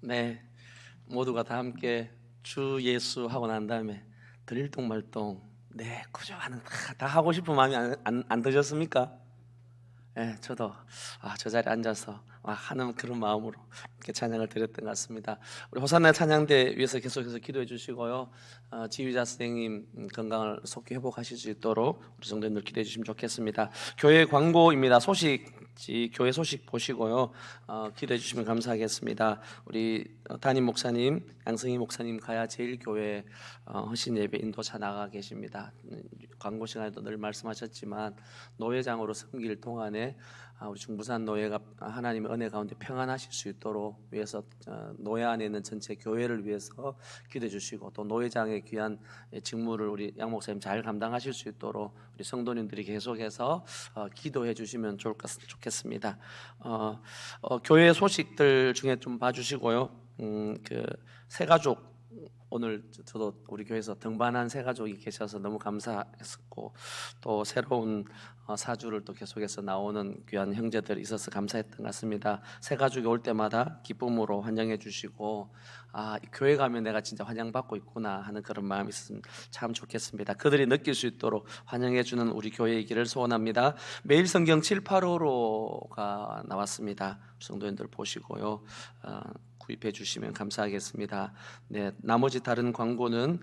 네, 모두가 다 함께 주 예수 하고 난 다음에 들일동말동 네 그죠 하는 다 하고 싶은 마음이 안 드셨습니까? 네, 저도 저 자리에 앉아서 하는 그런 마음으로 이렇게 찬양을 드렸던 것 같습니다. 우리 호산나 찬양대 위해서 계속해서 기도해 주시고요. 지휘자 선생님 건강을 속히 회복하실 수 있도록 우리 성도님들 기도해 주시면 좋겠습니다. 교회 광고입니다. 교회 소식 보시고요. 기도해 주시면 감사하겠습니다. 우리 담임 목사님, 양승희 목사님 가야 제일교회 헌신 예배 인도차 나가 계십니다. 광고 시간에도 늘 말씀하셨지만 노회장으로 섬길 동안에 우리 중부산 노예가 하나님의 은혜 가운데 평안하실 수 있도록 위해서 노예 안에 있는 전체 교회를 위해서 기도해 주시고 또 노회장의 귀한 직무를 우리 양 목사님 잘 감당하실 수 있도록 우리 성도님들이 계속해서 기도해 주시면 좋겠습니다. 교회 소식들 중에 좀 봐주시고요. 그 새가족 오늘 저도 우리 교회에서 등반한 새 가족이 계셔서 너무 감사했었고 또 새로운 사주를 또 계속해서 나오는 귀한 형제들이 있어서 감사했던 것 같습니다. 새 가족이 올 때마다 기쁨으로 환영해 주시고 교회 가면 내가 진짜 환영받고 있구나 하는 그런 마음이 있으면 참 좋겠습니다. 그들이 느낄 수 있도록 환영해 주는 우리 교회이기를 소원합니다. 매일 성경 785호가 나왔습니다. 성도님들 보시고요. 구입해 주시면 감사하겠습니다. 네, 나머지 다른 광고는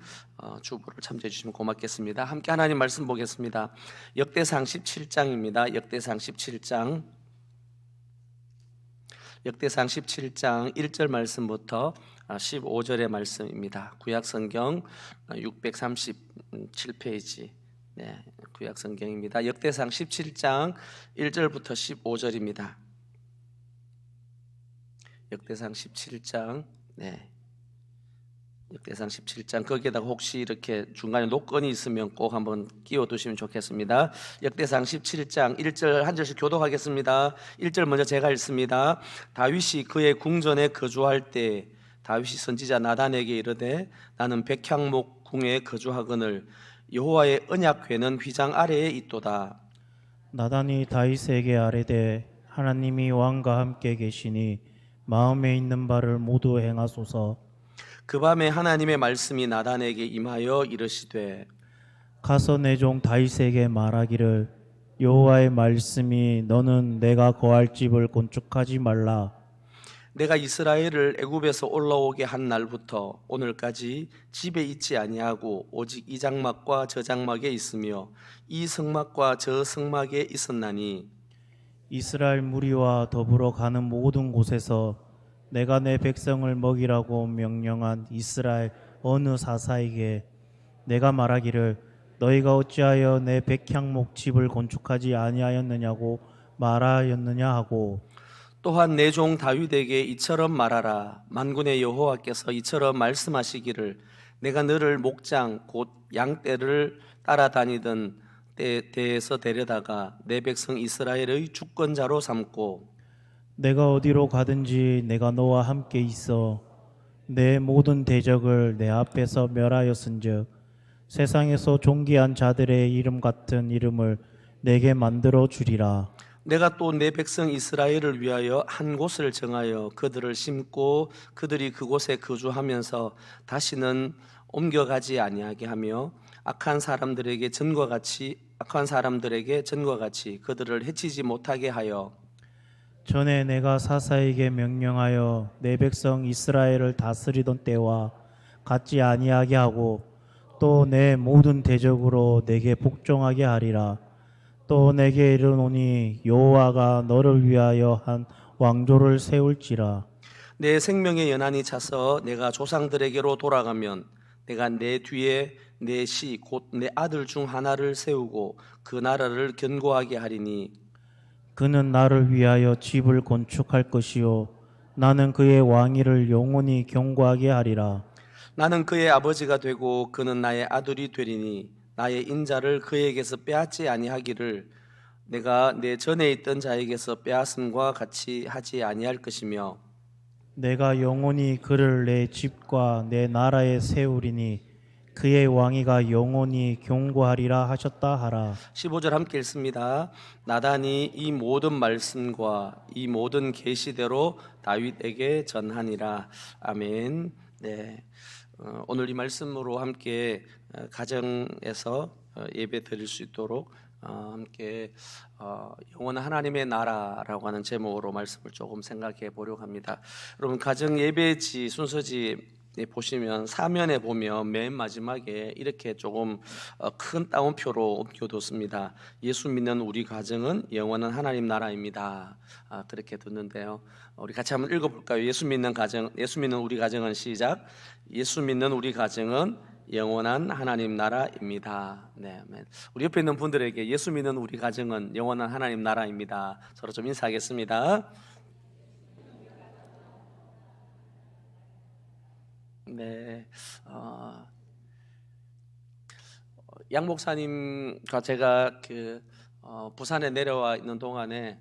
주보를 참조해 주시면 고맙겠습니다. 함께 하나님 말씀 보겠습니다. 역대상 17장입니다. 역대상 17장 1절 말씀부터 15절의 말씀입니다. 구약성경 637페이지 네, 구약성경입니다. 역대상 17장 1절부터 15절입니다. 역대상 17장 역대상 17장 거기에다가 혹시 이렇게 중간에 녹건이 있으면 꼭 한번 끼워 두시면 좋겠습니다. 역대상 17장 1절 한 절씩 교독하겠습니다. 1절 먼저 제가 읽습니다. 다윗이 그의 궁전에 거주할 때 다윗이 선지자 나단에게 이르되 나는 백향목 궁에 거주하거늘 여호와의 언약궤는 휘장 아래에 있도다. 나단이 다윗에게 아뢰되 하나님이 왕과 함께 계시니 마음에 있는 바를 모두 행하소서. 그 밤에 하나님의 말씀이 나단에게 임하여 이르시되 가서 내 종 다윗에게 말하기를 여호와의 말씀이 너는 내가 거할 집을 건축하지 말라. 내가 이스라엘을 애굽에서 올라오게 한 날부터 오늘까지 집에 있지 아니하고 오직 이 장막과 저 장막에 있으며 이 성막과 저 성막에 있었나니 이스라엘 무리와 더불어 가는 모든 곳에서 내가 내 백성을 먹이라고 명령한 이스라엘 어느 사사에게 내가 말하기를 너희가 어찌하여 내 백향목 집을 건축하지 아니하였느냐고 말하였느냐 하고 또한 내 종 다윗에게 이처럼 말하라. 만군의 여호와께서 이처럼 말씀하시기를 내가 너를 목장 곧 양떼를 따라다니던 때에서 데려다가 내 백성 이스라엘의 주권자로 삼고 내가 어디로 가든지 내가 너와 함께 있어 내 모든 대적을 내 앞에서 멸하였은즉 세상에서 존귀한 자들의 이름 같은 이름을 내게 만들어 주리라. 내가 또 내 백성 이스라엘을 위하여 한 곳을 정하여 그들을 심고 그들이 그곳에 거주하면서 다시는 옮겨가지 아니하게 하며 악한 사람들에게 전과 같이 그들을 해치지 못하게 하여 전에 내가 사사에게 명령하여 내 백성 이스라엘을 다스리던 때와 같지 아니하게 하고 또 내 모든 대적으로 내게 복종하게 하리라. 또 내게 이르노니 여호와가 너를 위하여 한 왕조를 세울지라. 내 생명의 연한이 차서 내가 조상들에게로 돌아가면 내가 내 뒤에 내 시 곧 내 아들 중 하나를 세우고 그 나라를 견고하게 하리니 그는 나를 위하여 집을 건축할 것이요 나는 그의 왕위를 영원히 견고하게 하리라. 나는 그의 아버지가 되고 그는 나의 아들이 되리니 나의 인자를 그에게서 빼앗지 아니하기를 내가 내 전에 있던 자에게서 빼앗음과 같이 하지 아니할 것이며 내가 영원히 그를 내 집과 내 나라에 세우리니 그의 왕위가 영원히 경고하리라 하셨다 하라. 15절 함께 읽습니다. 나단이 이 모든 말씀과 이 모든 계시대로 다윗에게 전하니라. 아멘. 네. 오늘 이 말씀으로 함께 가정에서 예배 드릴 수 있도록 함께 영원한 하나님의 나라라고 하는 제목으로 말씀을 조금 생각해 보려고 합니다. 여러분, 가정 예배지 순서지 보시면 사면에 보면 맨 마지막에 이렇게 조금 큰 따옴표로 옮겨뒀습니다. 예수 믿는 우리 가정은 영원한 하나님 나라입니다. 그렇게 뒀는데요. 우리 같이 한번 읽어볼까요? 예수 믿는 가정, 예수 믿는 우리 가정은 시작. 예수 믿는 우리 가정은 영원한 하나님 나라입니다. 네, 아멘. 우리 옆에 있는 분들에게 예수 믿는 우리 가정은 영원한 하나님 나라입니다. 서로 좀 인사하겠습니다. 네, 양 목사님과 제가 부산에 내려와 있는 동안에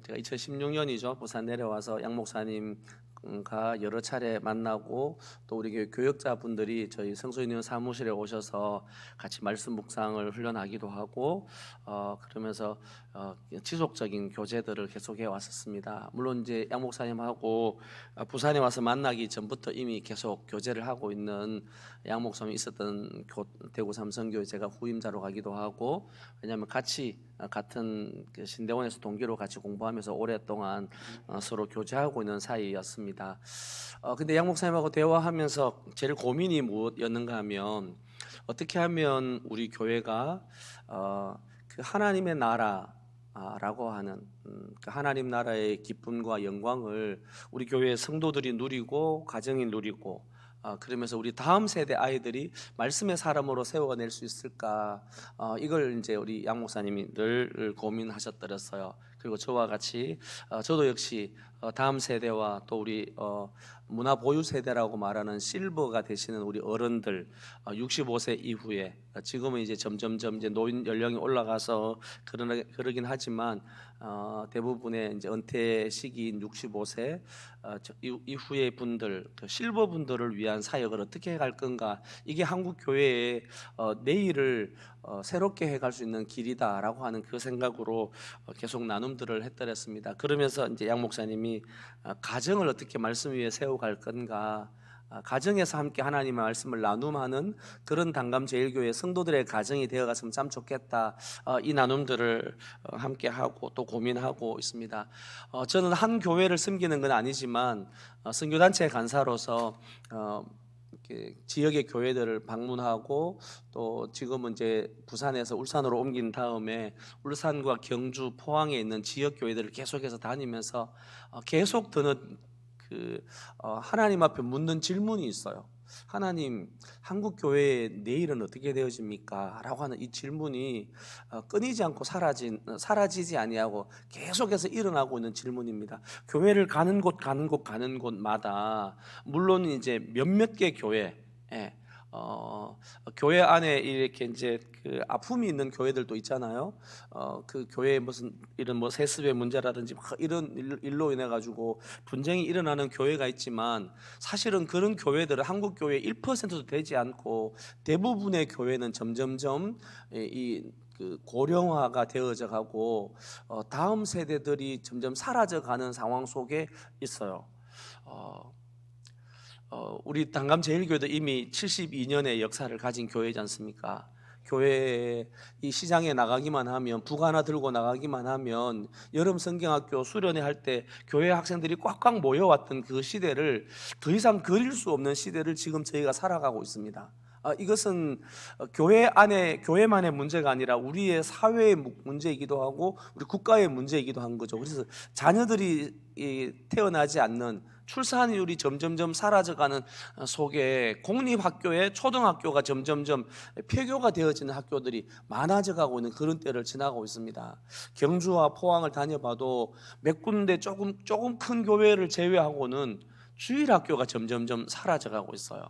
제가 2016년이죠. 부산 내려와서 양 목사님과 여러 차례 만나고 또 우리 교역자분들이 저희 성소인님 사무실에 오셔서 같이 말씀 묵상을 훈련하기도 하고 그러면서 지속적인 교제들을 계속해 왔었습니다. 물론 이제 양 목사님하고 부산에 와서 만나기 전부터 이미 계속 교제를 하고 있는 양 목사님이 있었던 대구 삼성교회 제가 후임자로 가기도 하고, 왜냐하면 같이 같은 신대원에서 동기로 같이 공부하면서 오랫동안 서로 교제하고 있는 사이였습니다. 근데 양 목사님하고 대화하면서 제일 고민이 무엇이었는가 하면 어떻게 하면 우리 교회가 그 하나님의 나라라고 하는 그 하나님 나라의 기쁨과 영광을 우리 교회 성도들이 누리고 가정이 누리고 그러면서 우리 다음 세대 아이들이 말씀의 사람으로 세워낼 수 있을까, 이걸 이제 우리 양 목사님이 늘 고민하셨더랬어요. 그리고 저와 같이 저도 역시 다음 세대와 또 우리 문화 보유 세대라고 말하는 실버가 되시는 우리 어른들 65세 이후에 지금은 이제 점점점 이제 노인 연령이 올라가서 그러긴 하지만 대부분의 이제 은퇴 시기인 65세 이후의 분들, 그 실버 분들을 위한 사역을 어떻게 할 건가, 이게 한국 교회의 내일을 새롭게 해갈 수 있는 길이다라고 하는 그 생각으로 계속 나눔들을 했더랬습니다. 그러면서 이제 양 목사님이 가정을 어떻게 말씀 위에 세워갈 건가, 가정에서 함께 하나님의 말씀을 나눔하는 그런 단감제일교회 성도들의 가정이 되어갔으면 참 좋겠다, 이 나눔들을 함께 하고 또 고민하고 있습니다. 저는 한 교회를 섬기는 건 아니지만 선교단체 간사로서 지역의 교회들을 방문하고 또 지금은 이제 부산에서 울산으로 옮긴 다음에 울산과 경주, 포항에 있는 지역 교회들을 계속해서 다니면서 계속 드는 하나님 앞에 묻는 질문이 있어요. 하나님, 한국 교회의 내일은 어떻게 되어집니까? 라고 하는 이 질문이 끊이지 않고 사라지지 아니하고 계속해서 일어나고 있는 질문입니다. 교회를 가는 곳마다 물론 이제 몇몇 개 교회, 교회 안에 이렇게 이제 그 아픔이 있는 교회들도 있잖아요. 그 교회에 무슨 이런 뭐 세습의 문제라든지 이런 일로 인해 가지고 분쟁이 일어나는 교회가 있지만, 사실은 그런 교회들은 한국 교회 1%도 되지 않고 대부분의 교회는 점점점 그 고령화가 되어져 가고 다음 세대들이 점점 사라져가는 상황 속에 있어요. 우리 단감제일교회도 이미 72년의 역사를 가진 교회지 않습니까? 교회 이 시장에 나가기만 하면, 북 하나 들고 나가기만 하면 여름 성경학교 수련회 할 때 교회 학생들이 꽉꽉 모여왔던 그 시대를 더 이상 그릴 수 없는 시대를 지금 저희가 살아가고 있습니다. 이것은 교회 안에 교회만의 문제가 아니라 우리의 사회의 문제이기도 하고 우리 국가의 문제이기도 한 거죠. 그래서 자녀들이 태어나지 않는, 출산율이 점점점 사라져가는 속에 공립학교에 초등학교가 점점점 폐교가 되어지는 학교들이 많아져가고 있는 그런 때를 지나고 있습니다. 경주와 포항을 다녀봐도 몇 군데 조금 큰 교회를 제외하고는 주일학교가 점점점 사라져가고 있어요.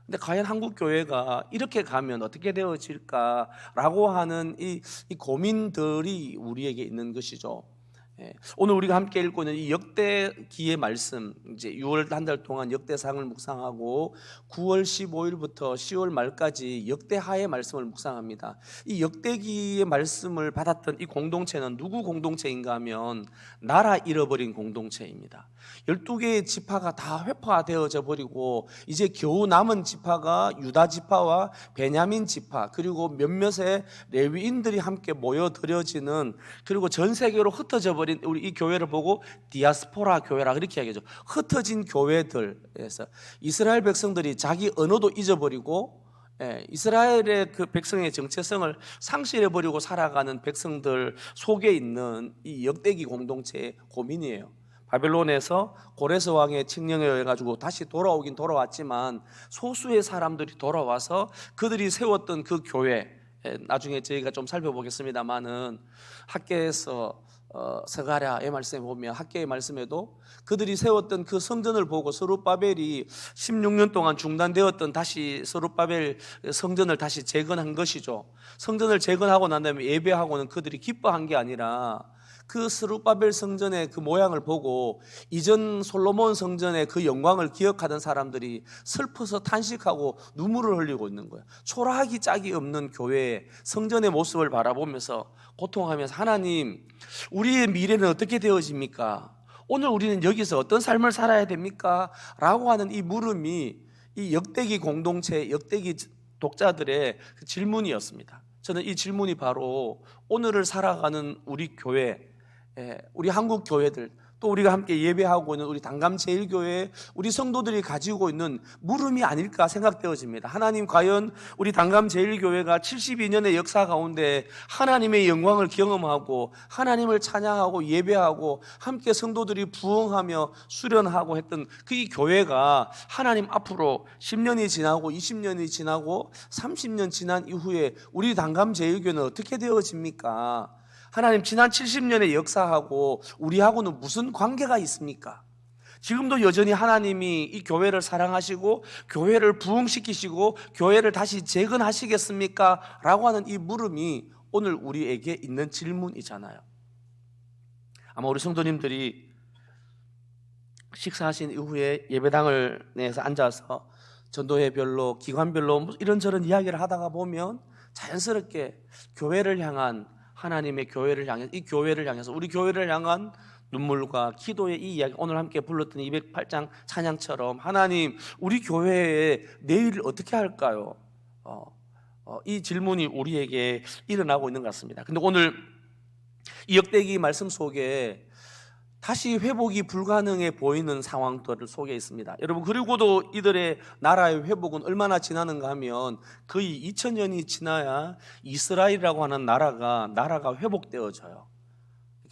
근데 과연 한국 교회가 이렇게 가면 어떻게 되어질까라고 하는 이 고민들이 우리에게 있는 것이죠. 오늘 우리가 함께 읽고 있는 이 역대기의 말씀, 이제 6월 한 달 동안 역대상을 묵상하고 9월 15일부터 10월 말까지 역대하의 말씀을 묵상합니다. 이 역대기의 말씀을 받았던 이 공동체는 누구 공동체인가 하면 나라 잃어버린 공동체입니다. 12개의 지파가 다 회파되어져 버리고 이제 겨우 남은 지파가 유다 지파와 베냐민 지파, 그리고 몇몇의 레위인들이 함께 모여들여지는, 그리고 전 세계로 흩어져 버린 우리 이 교회를 보고 디아스포라 교회라 그렇게 이야기하죠. 흩어진 교회들에서 이스라엘 백성들이 자기 언어도 잊어버리고 이스라엘의 그 백성의 정체성을 상실해버리고 살아가는 백성들 속에 있는 이 역대기 공동체의 고민이에요. 바벨론에서 고레스 왕의 칙령에 의해 가지고 다시 돌아오긴 돌아왔지만 소수의 사람들이 돌아와서 그들이 세웠던 그 교회, 나중에 저희가 좀 살펴보겠습니다만은 학계에서 스가랴의 말씀에 보면, 학계의 말씀에도 그들이 세웠던 그 성전을 보고 스룹바벨이 16년 동안 중단되었던 다시 스룹바벨 성전을 다시 재건한 것이죠. 성전을 재건하고 난 다음에 예배하고는 그들이 기뻐한 게 아니라 그 스룹바벨 성전의 그 모양을 보고 이전 솔로몬 성전의 그 영광을 기억하던 사람들이 슬퍼서 탄식하고 눈물을 흘리고 있는 거예요. 초라하기 짝이 없는 교회의 성전의 모습을 바라보면서 고통하면서, 하나님, 우리의 미래는 어떻게 되어집니까? 오늘 우리는 여기서 어떤 삶을 살아야 됩니까? 라고 하는 이 물음이 이 역대기 공동체, 역대기 독자들의 그 질문이었습니다. 저는 이 질문이 바로 오늘을 살아가는 우리 교회, 우리 한국 교회들, 또 우리가 함께 예배하고 있는 우리 단감제일교회 우리 성도들이 가지고 있는 물음이 아닐까 생각되어집니다. 하나님, 과연 우리 단감제일교회가 72년의 역사 가운데 하나님의 영광을 경험하고 하나님을 찬양하고 예배하고 함께 성도들이 부흥하며 수련하고 했던 그 이 교회가 하나님 앞으로 10년이 지나고 20년이 지나고 30년 지난 이후에 우리 단감제일교회는 어떻게 되어집니까? 하나님, 지난 70년의 역사하고 우리하고는 무슨 관계가 있습니까? 지금도 여전히 하나님이 이 교회를 사랑하시고 교회를 부흥시키시고 교회를 다시 재건하시겠습니까? 라고 하는 이 물음이 오늘 우리에게 있는 질문이잖아요. 아마 우리 성도님들이 식사하신 이후에 예배당을 내에서 앉아서 전도회별로, 기관별로 이런저런 이야기를 하다가 보면 자연스럽게 교회를 향한, 하나님의 교회를 향해, 이 교회를 향해서, 우리 교회를 향한 눈물과 기도의 이 이야기, 오늘 함께 불렀던 208장 찬양처럼, 하나님, 우리 교회에 내일 어떻게 할까요? 이 질문이 우리에게 일어나고 있는 것 같습니다. 근데 오늘 이 역대기 말씀 속에 다시 회복이 불가능해 보이는 상황들 속에 있습니다. 여러분, 그리고도 이들의 나라의 회복은 얼마나 지나는가 하면 거의 2000년이 지나야 이스라엘이라고 하는 나라가 회복되어져요.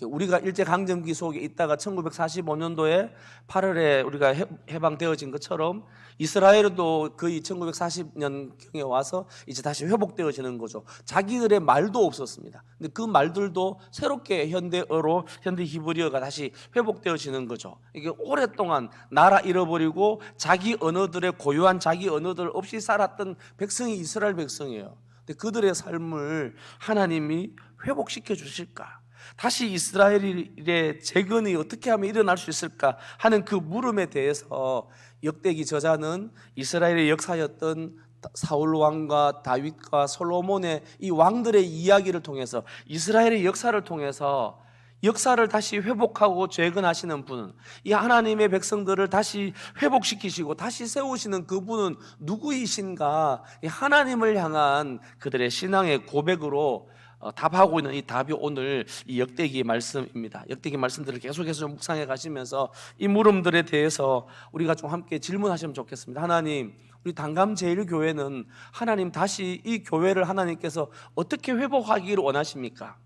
우리가 일제강점기 속에 있다가 1945년도에 8월에 우리가 해방되어진 것처럼 이스라엘도 거의 1940년경에 와서 이제 다시 회복되어지는 거죠. 자기들의 말도 없었습니다. 근데 그 말들도 새롭게 현대어로, 현대 히브리어가 다시 회복되어지는 거죠. 이게 오랫동안 나라 잃어버리고 자기 언어들의 고유한 자기 언어들 없이 살았던 백성이 이스라엘 백성이에요. 근데 그들의 삶을 하나님이 회복시켜 주실까? 다시 이스라엘의 재건이 어떻게 하면 일어날 수 있을까 하는 그 물음에 대해서 역대기 저자는 이스라엘의 역사였던 사울 왕과 다윗과 솔로몬의 이 왕들의 이야기를 통해서, 이스라엘의 역사를 통해서 역사를 다시 회복하고 재건하시는 분은, 이 하나님의 백성들을 다시 회복시키시고 다시 세우시는 그분은 누구이신가? 이 하나님을 향한 그들의 신앙의 고백으로 답하고 있는 이 답이 오늘 이 역대기의 말씀입니다. 역대기 말씀들을 계속해서 좀 묵상해 가시면서 이 물음들에 대해서 우리가 좀 함께 질문하시면 좋겠습니다. 하나님, 우리 단감제일교회는 하나님 다시 이 교회를 하나님께서 어떻게 회복하기를 원하십니까?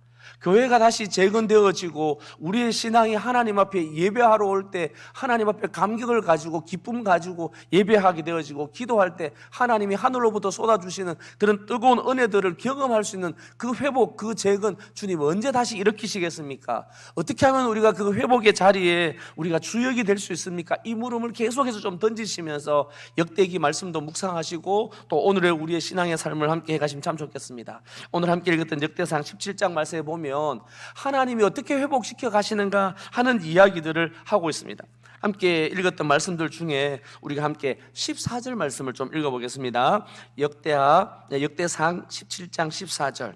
교회가 다시 재건되어지고 우리의 신앙이 하나님 앞에 예배하러 올 때 하나님 앞에 감격을 가지고 기쁨 가지고 예배하게 되어지고, 기도할 때 하나님이 하늘로부터 쏟아주시는 그런 뜨거운 은혜들을 경험할 수 있는 그 회복, 그 재건, 주님 언제 다시 일으키시겠습니까? 어떻게 하면 우리가 그 회복의 자리에 우리가 주역이 될 수 있습니까? 이 물음을 계속해서 좀 던지시면서 역대기 말씀도 묵상하시고 또 오늘의 우리의 신앙의 삶을 함께 해가시면 참 좋겠습니다. 오늘 함께 읽었던 역대상 17장 말씀에 보면 보면 하나님이 어떻게 회복시켜 가시는가 하는 이야기들을 하고 있습니다. 함께 읽었던 말씀들 중에 우리가 함께 14절 말씀을 좀 읽어보겠습니다. 역대상 17장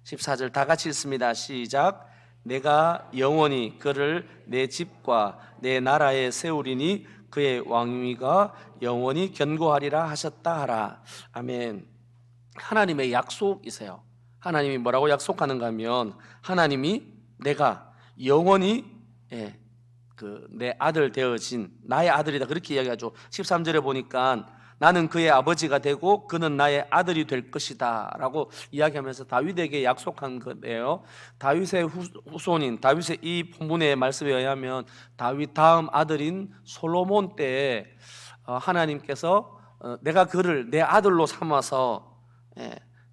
14절 다 같이 읽습니다. 시작. 내가 영원히 그를 내 집과 내 나라에 세우리니 그의 왕위가 영원히 견고하리라 하셨다 하라. 아멘. 하나님의 약속이세요. 하나님이 뭐라고 약속하는가 하면 하나님이 내가 영원히 내 아들 되어진 나의 아들이다 그렇게 이야기하죠. 13절에 보니까 나는 그의 아버지가 되고 그는 나의 아들이 될 것이다 라고 이야기하면서 다윗에게 약속한 거예요. 다윗의 후손인 다윗의 이 본문의 말씀에 의하면 다윗 다음 아들인 솔로몬 때에 하나님께서 내가 그를 내 아들로 삼아서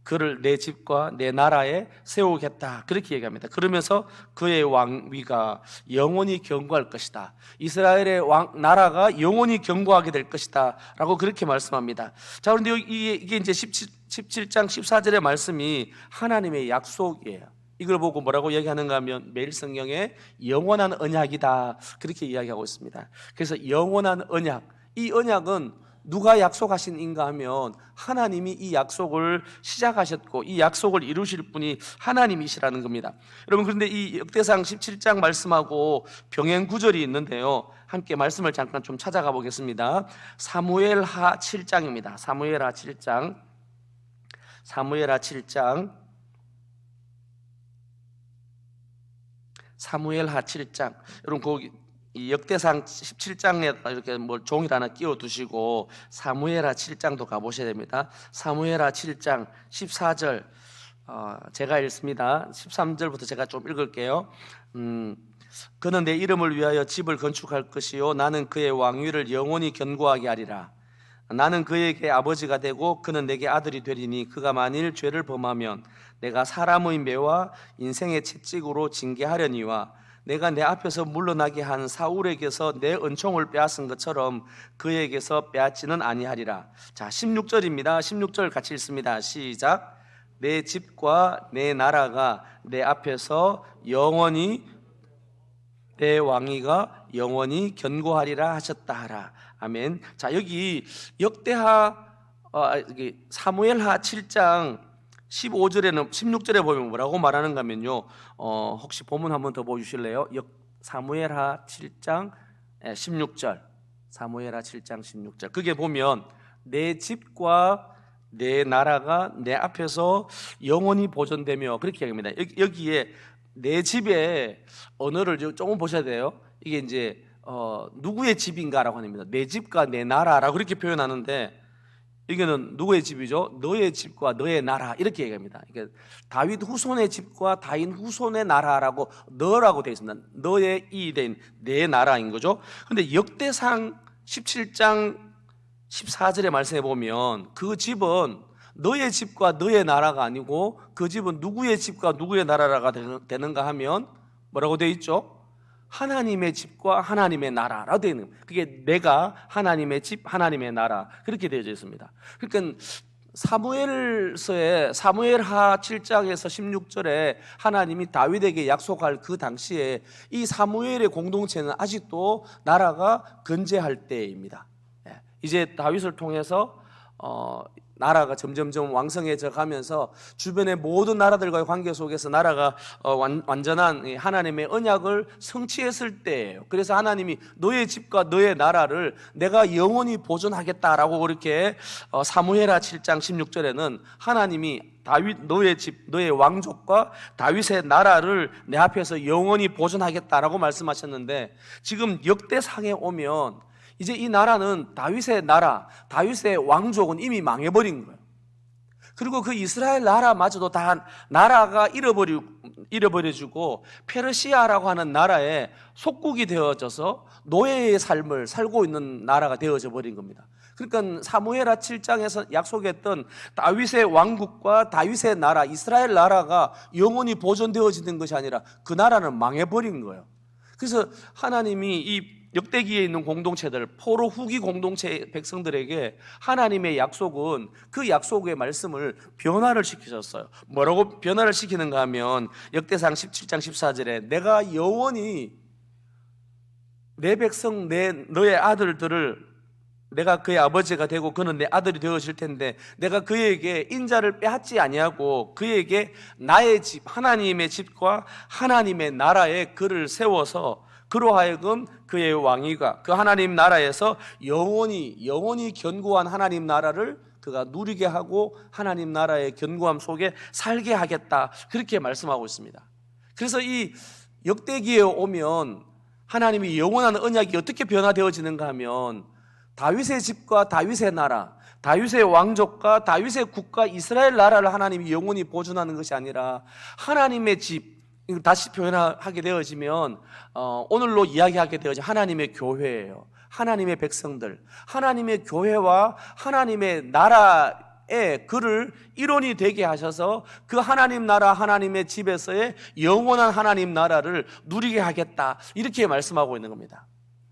그를 내 집과 내 나라에 세우겠다 그렇게 얘기합니다. 그러면서 그의 왕위가 영원히 견고할 것이다. 이스라엘의 나라가 영원히 견고하게 될 것이다 라고 그렇게 말씀합니다. 자, 그런데 이게 이제 17장 14절의 말씀이 하나님의 약속이에요. 이걸 보고 뭐라고 얘기하는가 하면 매일 성경에 영원한 언약이다 그렇게 이야기하고 있습니다. 그래서 영원한 언약, 이 언약은 누가 약속하신인가 하면 하나님이 이 약속을 시작하셨고 이 약속을 이루실 분이 하나님이시라는 겁니다. 여러분, 그런데 이 역대상 17장 말씀하고 병행 구절이 있는데요, 함께 말씀을 잠깐 좀 찾아가 보겠습니다. 사무엘하 7장입니다. 사무엘하 7장. 여러분, 거기 이 역대상 17장에 이렇게 뭐 종이 하나 끼워 두시고 사무엘하 7장도 가보셔야 됩니다. 사무엘하 7장 14절 제가 읽습니다. 13절부터 제가 좀 읽을게요. 그는 내 이름을 위하여 집을 건축할 것이요 나는 그의 왕위를 영원히 견고하게 하리라. 나는 그에게 아버지가 되고 그는 내게 아들이 되리니 그가 만일 죄를 범하면 내가 사람의 매와 인생의 채찍으로 징계하려니와 내가 내 앞에서 물러나게 한 사울에게서 내 은총을 빼앗은 것처럼 그에게서 빼앗지는 아니하리라. 자, 16절입니다. 16절 같이 읽습니다. 시작. 내 집과 내 나라가 내 앞에서 영원히 내 왕위가 영원히 견고하리라 하셨다 하라. 아멘. 자, 여기 사무엘하 7장 15절에는 16절에 보면 뭐라고 말하는가 하면요, 혹시 본문 한번 더 보여주실래요? 사무엘하 7장 16절. 사무엘하 7장 16절. 그게 보면 내 집과 내 나라가 내 앞에서 영원히 보존되며 그렇게 얘기합니다. 여기에 내 집의 언어를 조금 보셔야 돼요. 이게 이제 누구의 집인가라고 합니다. 내 집과 내 나라라고 그렇게 표현하는데 이게는 누구의 집이죠? 너의 집과 너의 나라 이렇게 얘기합니다. 그러니까 다윗 후손의 집과 다윗 후손의 나라라고 너라고 되어 있습니다. 너의 이 된 내 나라인 거죠. 그런데 역대상 17장 14절의 말씀에 보면 그 집은 너의 집과 너의 나라가 아니고 그 집은 누구의 집과 누구의 나라가 되는가 하면 뭐라고 되어 있죠? 하나님의 집과 하나님의 나라라고 되어 있는 거예요. 그게 내가 하나님의 집, 하나님의 나라 그렇게 되어져 있습니다. 그러니까 사무엘하 7장에서 16절에 하나님이 다윗에게 약속할 그 당시에 이 사무엘의 공동체는 아직도 나라가 건재할 때입니다. 이제 다윗을 통해서 나라가 점점점 왕성해져 가면서 주변의 모든 나라들과의 관계 속에서 나라가 완전한 하나님의 언약을 성취했을 때예요. 그래서 하나님이 너의 집과 너의 나라를 내가 영원히 보존하겠다라고 그렇게 사무엘하 7장 16절에는 하나님이 다윗 너의 집 너의 왕족과 다윗의 나라를 내 앞에서 영원히 보존하겠다라고 말씀하셨는데, 지금 역대상에 오면 이제 이 나라는 다윗의 나라, 다윗의 왕족은 이미 망해버린 거예요. 그리고 그 이스라엘 나라마저도 다 나라가 잃어버려지고 페르시아라고 하는 나라에 속국이 되어져서 노예의 삶을 살고 있는 나라가 되어져 버린 겁니다. 그러니까 사무엘하 7장에서 약속했던 다윗의 왕국과 다윗의 나라, 이스라엘 나라가 영원히 보존되어지는 것이 아니라 그 나라는 망해버린 거예요. 그래서 하나님이 이 역대기에 있는 공동체들, 포로 후기 공동체 백성들에게 하나님의 약속은 그 약속의 말씀을 변화를 시키셨어요. 뭐라고 변화를 시키는가 하면 역대상 17장 14절에 내가 영원히 내 백성 너의 아들들을 내가 그의 아버지가 되고 그는 내 아들이 되어질 텐데 내가 그에게 인자를 빼앗지 아니하고 그에게 나의 집 하나님의 집과 하나님의 나라에 그를 세워서 그로 하여금 그의 왕위가 그 하나님 나라에서 영원히 견고한 하나님 나라를 그가 누리게 하고 하나님 나라의 견고함 속에 살게 하겠다, 그렇게 말씀하고 있습니다. 그래서 이 역대기에 오면 하나님이 영원한 언약이 어떻게 변화되어지는가 하면 다윗의 집과 다윗의 나라, 다윗의 왕족과 다윗의 국가 이스라엘 나라를 하나님이 영원히 보존하는 것이 아니라 하나님의 집, 다시 표현하게 되어지면 오늘로 이야기하게 되어진 하나님의 교회예요. 하나님의 백성들, 하나님의 교회와 하나님의 나라에 그를 일원이 되게 하셔서 그 하나님 나라 하나님의 집에서의 영원한 하나님 나라를 누리게 하겠다, 이렇게 말씀하고 있는 겁니다.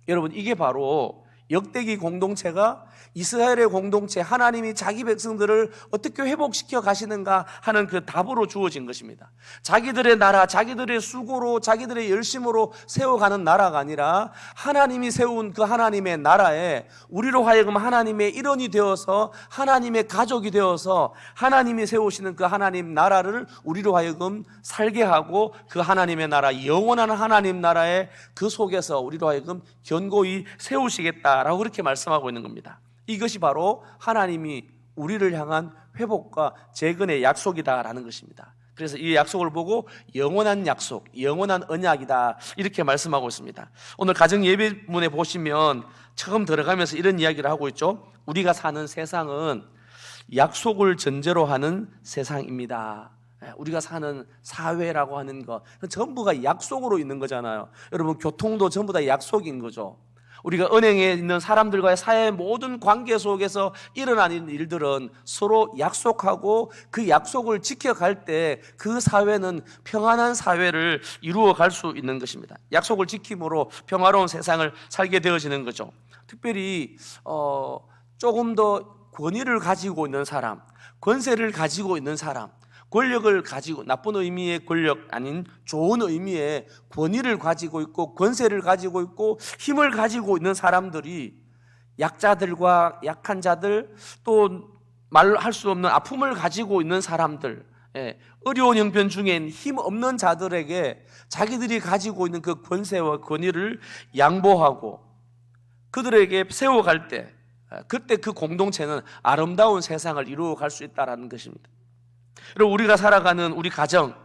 여러분, 이게 바로 역대기 공동체가 이스라엘의 공동체, 하나님이 자기 백성들을 어떻게 회복시켜 가시는가 하는 그 답으로 주어진 것입니다. 자기들의 나라, 자기들의 수고로, 자기들의 열심으로 세워가는 나라가 아니라 하나님이 세운 그 하나님의 나라에 우리로 하여금 하나님의 일원이 되어서 하나님의 가족이 되어서 하나님이 세우시는 그 하나님 나라를 우리로 하여금 살게 하고 그 하나님의 나라, 영원한 하나님 나라의 그 속에서 우리로 하여금 견고히 세우시겠다라고 그렇게 말씀하고 있는 겁니다. 이것이 바로 하나님이 우리를 향한 회복과 재건의 약속이다라는 것입니다. 그래서 이 약속을 보고 영원한 약속, 영원한 언약이다, 이렇게 말씀하고 있습니다. 오늘 가정 예배문에 보시면 처음 들어가면서 이런 이야기를 하고 있죠. 우리가 사는 세상은 약속을 전제로 하는 세상입니다. 우리가 사는 사회라고 하는 것 전부가 약속으로 있는 거잖아요. 여러분, 교통도 전부 다 약속인 거죠. 우리가 은행에 있는 사람들과의 사회의 모든 관계 속에서 일어나는 일들은 서로 약속하고 그 약속을 지켜갈 때 그 사회는 평안한 사회를 이루어 갈 수 있는 것입니다. 약속을 지킴으로 평화로운 세상을 살게 되어지는 거죠. 특별히 조금 더 권위를 가지고 있는 사람, 권세를 가지고 있는 사람, 권력을 가지고, 나쁜 의미의 권력 아닌 좋은 의미의 권위를 가지고 있고 권세를 가지고 있고 힘을 가지고 있는 사람들이 약자들과 약한 자들, 또 말할 수 없는 아픔을 가지고 있는 사람들, 어려운 형편 중엔 힘 없는 자들에게 자기들이 가지고 있는 그 권세와 권위를 양보하고 그들에게 세워갈 때, 그때 그 공동체는 아름다운 세상을 이루어 갈 수 있다는 것입니다. 여러분, 우리가 살아가는 우리 가정,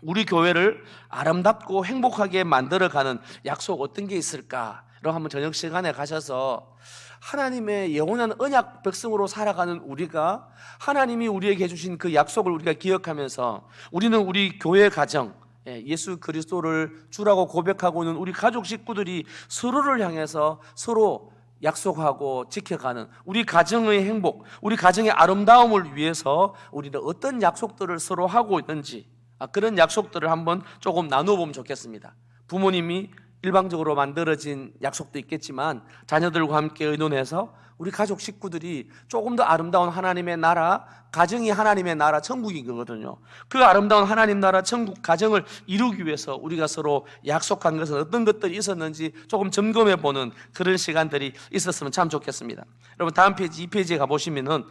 우리 교회를 아름답고 행복하게 만들어가는 약속 어떤 게 있을까? 여러분, 한번 저녁 시간에 가셔서 하나님의 영원한 언약 백성으로 살아가는 우리가 하나님이 우리에게 해주신 그 약속을 우리가 기억하면서 우리는 우리 교회 가정, 예수 그리스도를 주라고 고백하고 있는 우리 가족 식구들이 서로를 향해서 서로 약속하고 지켜가는 우리 가정의 행복, 우리 가정의 아름다움을 위해서 우리는 어떤 약속들을 서로 하고 있는지, 그런 약속들을 한번 조금 나눠보면 좋겠습니다. 부모님이 일방적으로 만들어진 약속도 있겠지만 자녀들과 함께 의논해서 우리 가족 식구들이 조금 더 아름다운 하나님의 나라, 가정이 하나님의 나라 천국인 거거든요. 그 아름다운 하나님 나라 천국 가정을 이루기 위해서 우리가 서로 약속한 것은 어떤 것들이 있었는지 조금 점검해보는 그런 시간들이 있었으면 참 좋겠습니다. 여러분, 다음 페이지 2페이지에 가보시면은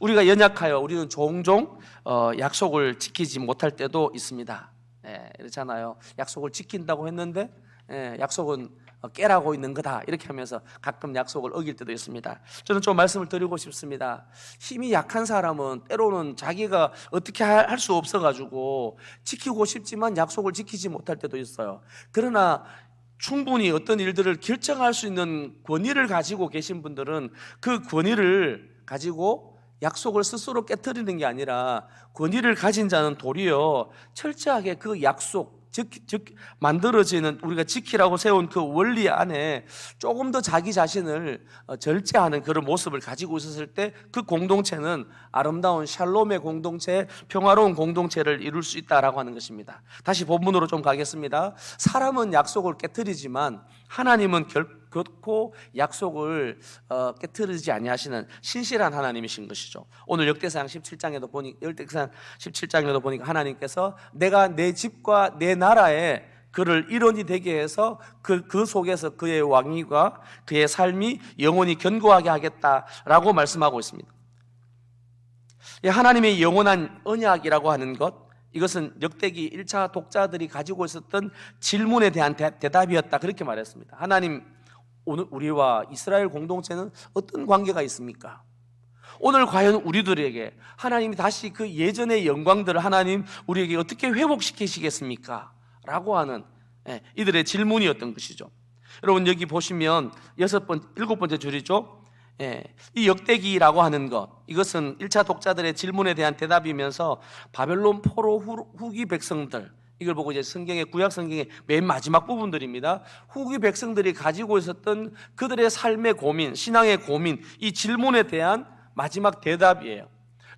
우리가 연약하여 우리는 종종 약속을 지키지 못할 때도 있습니다. 그렇잖아요. 약속을 지킨다고 했는데 약속은 깨라고 있는 거다, 이렇게 하면서 가끔 약속을 어길 때도 있습니다. 저는 좀 말씀을 드리고 싶습니다. 힘이 약한 사람은 때로는 자기가 어떻게 할 수 없어가지고 지키고 싶지만 약속을 지키지 못할 때도 있어요. 그러나 충분히 어떤 일들을 결정할 수 있는 권위를 가지고 계신 분들은 그 권위를 가지고 약속을 스스로 깨트리는 게 아니라 권위를 가진 자는 도리어 철저하게 그 약속, 만들어지는 우리가 지키라고 세운 그 원리 안에 조금 더 자기 자신을 절제하는 그런 모습을 가지고 있었을 때 그 공동체는 아름다운 샬롬의 공동체, 평화로운 공동체를 이룰 수 있다라고 하는 것입니다. 다시 본문으로 좀 가겠습니다. 사람은 약속을 깨뜨리지만 하나님은 결코 약속을 깨뜨리지 아니하시는 신실한 하나님이신 것이죠. 오늘 역대상 17장에도 보니까 하나님께서 내가 내 집과 내 나라에 그를 일원이 되게 해서 그 속에서 그의 왕위가 그의 삶이 영원히 견고하게 하겠다라고 말씀하고 있습니다. 하나님의 영원한 언약이라고 하는 것, 이것은 역대기 1차 독자들이 가지고 있었던 질문에 대한 대답이었다, 그렇게 말했습니다. 하나님, 오늘 우리와 이스라엘 공동체는 어떤 관계가 있습니까? 오늘 과연 우리들에게 하나님이 다시 그 예전의 영광들을 하나님 우리에게 어떻게 회복시키시겠습니까? 라고 하는 이들의 질문이었던 것이죠. 여러분, 여기 보시면 7번째 줄이죠. 이 역대기라고 하는 것, 이것은 1차 독자들의 질문에 대한 대답이면서 바벨론 포로 후기 백성들, 이걸 보고 이제 구약 성경의 맨 마지막 부분들입니다. 후기 백성들이 가지고 있었던 그들의 삶의 고민, 신앙의 고민, 이 질문에 대한 마지막 대답이에요.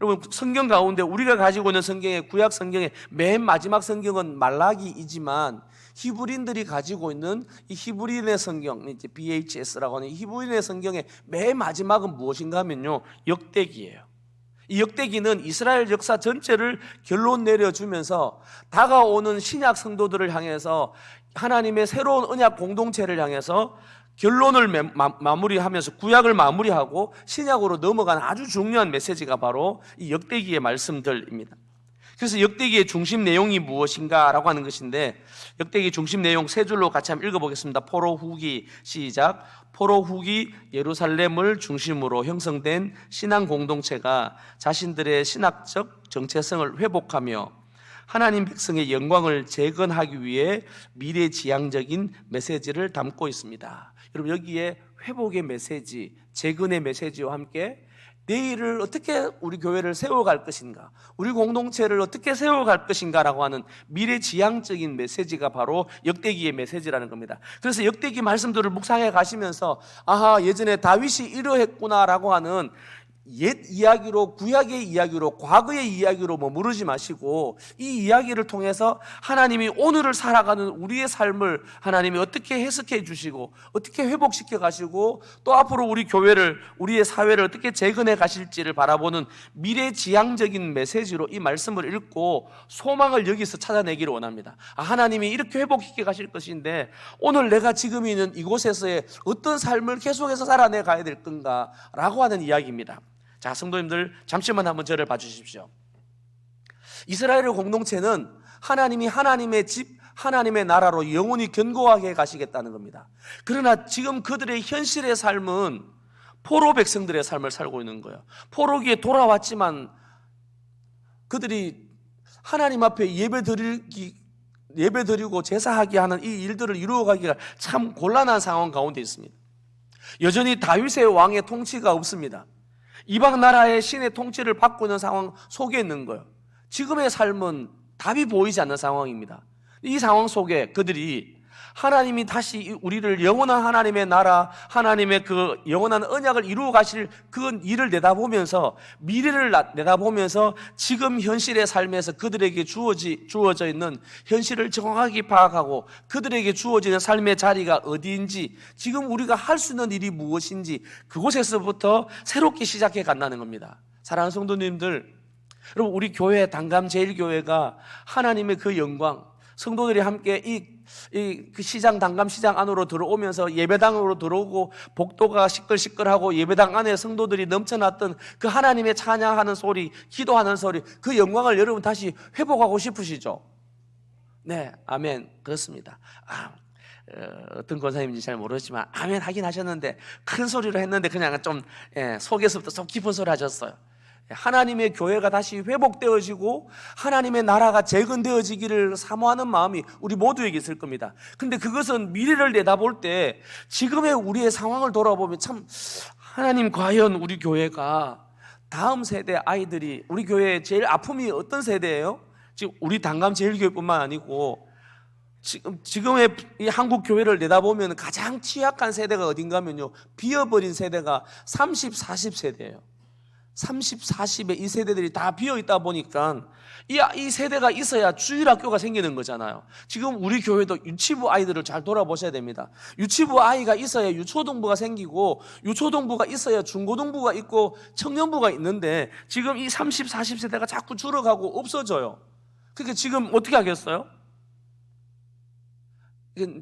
여러분, 성경 가운데 우리가 가지고 있는 구약 성경의 맨 마지막 성경은 말라기이지만 히브리인들이 가지고 있는 이 히브리인의 성경, 이제 BHS라고 하는 히브리인의 성경의 맨 마지막은 무엇인가 하면요, 역대기예요. 이 역대기는 이스라엘 역사 전체를 결론 내려주면서 다가오는 신약 성도들을 향해서 하나님의 새로운 언약 공동체를 향해서 결론을 마무리하면서 구약을 마무리하고 신약으로 넘어가는 아주 중요한 메시지가 바로 이 역대기의 말씀들입니다. 그래서 역대기의 중심 내용이 무엇인가라고 하는 것인데, 역대기 중심 내용 세 줄로 같이 한번 읽어보겠습니다. 포로 후기, 시작. 포로 후기, 예루살렘을 중심으로 형성된 신앙 공동체가 자신들의 신학적 정체성을 회복하며 하나님 백성의 영광을 재건하기 위해 미래지향적인 메시지를 담고 있습니다. 여러분, 여기에 회복의 메시지, 재건의 메시지와 함께 내일을 어떻게 우리 교회를 세워갈 것인가, 우리 공동체를 어떻게 세워갈 것인가라고 하는 미래지향적인 메시지가 바로 역대기의 메시지라는 겁니다. 그래서 역대기 말씀들을 묵상해 가시면서 아하, 예전에 다윗이 이러했구나라고 하는 옛 이야기로, 구약의 이야기로, 과거의 이야기로 머무르지 마시고 이 이야기를 통해서 하나님이 오늘을 살아가는 우리의 삶을 하나님이 어떻게 해석해 주시고 어떻게 회복시켜 가시고 또 앞으로 우리 교회를, 우리의 사회를 어떻게 재건해 가실지를 바라보는 미래지향적인 메시지로 이 말씀을 읽고 소망을 여기서 찾아내기를 원합니다. 하나님이 이렇게 회복시켜 가실 것인데 오늘 내가 지금 있는 이곳에서의 어떤 삶을 계속해서 살아내 가야 될 건가 라고 하는 이야기입니다. 자, 성도님들 잠시만 한번 저를 봐주십시오. 이스라엘의 공동체는 하나님이 하나님의 집, 하나님의 나라로 영원히 견고하게 가시겠다는 겁니다. 그러나 지금 그들의 현실의 삶은 포로 백성들의 삶을 살고 있는 거예요. 포로기에 돌아왔지만 그들이 하나님 앞에 예배드리고 제사하게 하는 이 일들을 이루어가기가 참 곤란한 상황 가운데 있습니다. 여전히 다윗의 왕의 통치가 없습니다. 이방 나라의 신의 통치를 받고 있는 상황 속에 있는 거예요. 지금의 삶은 답이 보이지 않는 상황입니다. 이 상황 속에 그들이 하나님이 다시 우리를 영원한 하나님의 나라, 하나님의 그 영원한 언약을 이루어 가실 그 일을 내다보면서, 미래를 내다보면서 지금 현실의 삶에서 그들에게 주어져 있는 현실을 정확하게 파악하고 그들에게 주어지는 삶의 자리가 어디인지, 지금 우리가 할 수 있는 일이 무엇인지 그곳에서부터 새롭게 시작해 간다는 겁니다. 사랑하는 성도님들, 여러분, 우리 교회 단감제일교회가 하나님의 그 영광, 성도들이 함께 그 시장, 단감시장 안으로 들어오면서 예배당으로 들어오고 복도가 시끌시끌하고 예배당 안에 성도들이 넘쳐났던 그 하나님의 찬양하는 소리, 기도하는 소리, 그 영광을 여러분 다시 회복하고 싶으시죠? 네, 아멘. 그렇습니다. 어떤 권사님인지 잘 모르지만 아멘 하긴 하셨는데, 큰 소리로 했는데 그냥 좀 속에서부터 좀 깊은 소리 하셨어요. 하나님의 교회가 다시 회복되어지고 하나님의 나라가 재건되어지기를 사모하는 마음이 우리 모두에게 있을 겁니다. 그런데 그것은 미래를 내다볼 때 지금의 우리의 상황을 돌아보면 참, 하나님, 과연 우리 교회가 다음 세대 아이들이, 우리 교회의 제일 아픔이 어떤 세대예요? 지금 우리 단감제일교회뿐만 아니고 지금의 이 한국 교회를 내다보면 가장 취약한 세대가 어딘가면요, 비어버린 세대가 30, 40세대예요. 30, 40의 이 세대들이 다 비어있다 보니까 이 세대가 있어야 주일학교가 생기는 거잖아요. 지금 우리 교회도 유치부 아이들을 잘 돌아보셔야 됩니다. 유치부 아이가 있어야 유초등부가 생기고, 유초등부가 있어야 중고등부가 있고 청년부가 있는데, 지금 이 30, 40세대가 자꾸 줄어가고 없어져요. 그러니까 지금 어떻게 하겠어요?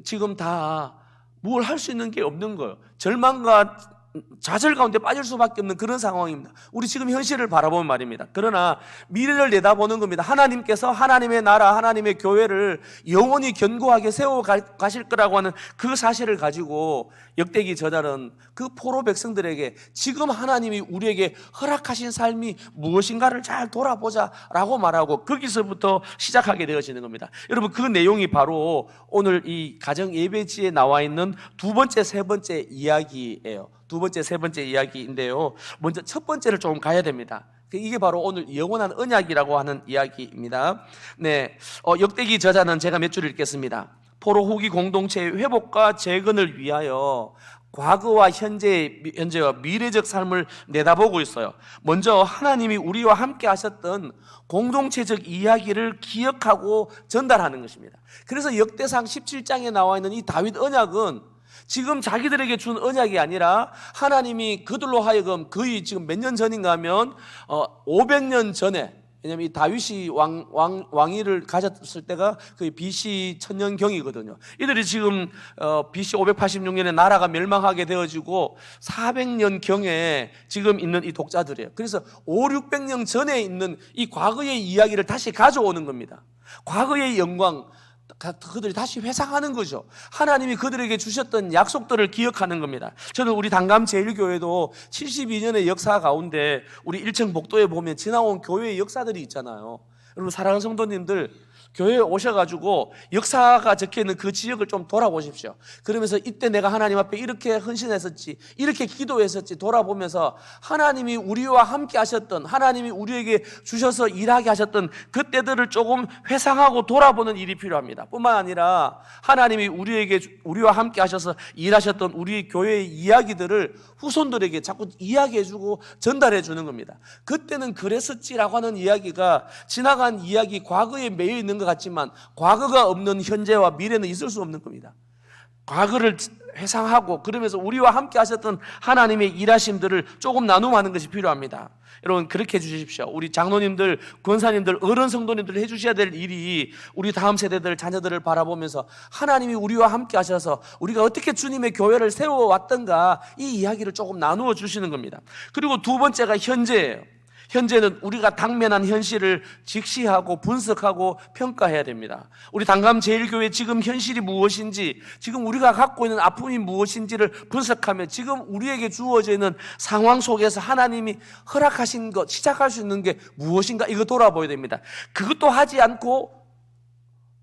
지금 다 뭘 할 수 있는 게 없는 거예요. 절망과 좌절 가운데 빠질 수밖에 없는 그런 상황입니다. 우리 지금 현실을 바라보면 말입니다. 그러나 미래를 내다보는 겁니다. 하나님께서 하나님의 나라, 하나님의 교회를 영원히 견고하게 세워 가실 거라고 하는 그 사실을 가지고 역대기 저자는 그 포로 백성들에게 지금 하나님이 우리에게 허락하신 삶이 무엇인가를 잘 돌아보자라고 말하고, 거기서부터 시작하게 되어지는 겁니다. 여러분, 그 내용이 바로 오늘 이 가정 예배지에 나와 있는 두 번째, 세 번째 이야기예요. 두 번째, 세 번째 이야기인데요, 먼저 첫 번째를 조금 가야 됩니다. 이게 바로 오늘 영원한 언약이라고 하는 이야기입니다. 네, 역대기 저자는 제가 몇 줄 읽겠습니다. 포로 후기 공동체의 회복과 재건을 위하여 과거와 현재와 미래적 삶을 내다보고 있어요. 먼저 하나님이 우리와 함께 하셨던 공동체적 이야기를 기억하고 전달하는 것입니다. 그래서 역대상 17장에 나와 있는 이 다윗 언약은 지금 자기들에게 준 언약이 아니라 하나님이 그들로 하여금 거의 지금 몇 년 전인가 하면 500년 전에, 왜냐하면 이 다윗이 왕위를 가졌을 때가 거의 BC 1000년경이거든요. 이들이 지금 BC 586년에 나라가 멸망하게 되어지고 400년경에 지금 있는 이 독자들이에요. 그래서 500~600년 전에 있는 이 과거의 이야기를 다시 가져오는 겁니다. 과거의 영광, 그들이 다시 회상하는 거죠. 하나님이 그들에게 주셨던 약속들을 기억하는 겁니다. 저는 우리 단감제일교회도 72년의 역사 가운데 우리 1층 복도에 보면 지나온 교회의 역사들이 있잖아요. 여러분, 사랑하는 성도님들, 교회에 오셔가지고 역사가 적혀있는 그 지역을 좀 돌아보십시오. 그러면서 이때 내가 하나님 앞에 이렇게 헌신했었지, 이렇게 기도했었지 돌아보면서 하나님이 우리와 함께 하셨던, 하나님이 우리에게 주셔서 일하게 하셨던 그때들을 조금 회상하고 돌아보는 일이 필요합니다. 뿐만 아니라 하나님이 우리와 함께 하셔서 일하셨던 우리 교회의 이야기들을 후손들에게 자꾸 이야기해주고 전달해주는 겁니다. 그때는 그랬었지라고 하는 이야기가 지나간 이야기, 과거에 매여 있는 것 같지만 과거가 없는 현재와 미래는 있을 수 없는 겁니다. 과거를 회상하고 그러면서 우리와 함께 하셨던 하나님의 일하심들을 조금 나눔하는 것이 필요합니다. 여러분, 그렇게 해주십시오. 우리 장로님들, 권사님들, 어른 성도님들 해주셔야 될 일이, 우리 다음 세대들, 자녀들을 바라보면서 하나님이 우리와 함께 하셔서 우리가 어떻게 주님의 교회를 세워왔던가, 이 이야기를 조금 나누어 주시는 겁니다. 그리고 두 번째가 현재예요. 현재는 우리가 당면한 현실을 직시하고 분석하고 평가해야 됩니다. 우리 단감제일교회 지금 현실이 무엇인지, 지금 우리가 갖고 있는 아픔이 무엇인지를 분석하며 지금 우리에게 주어져 있는 상황 속에서 하나님이 허락하신 것, 시작할 수 있는 게 무엇인가, 이거 돌아보야 됩니다. 그것도 하지 않고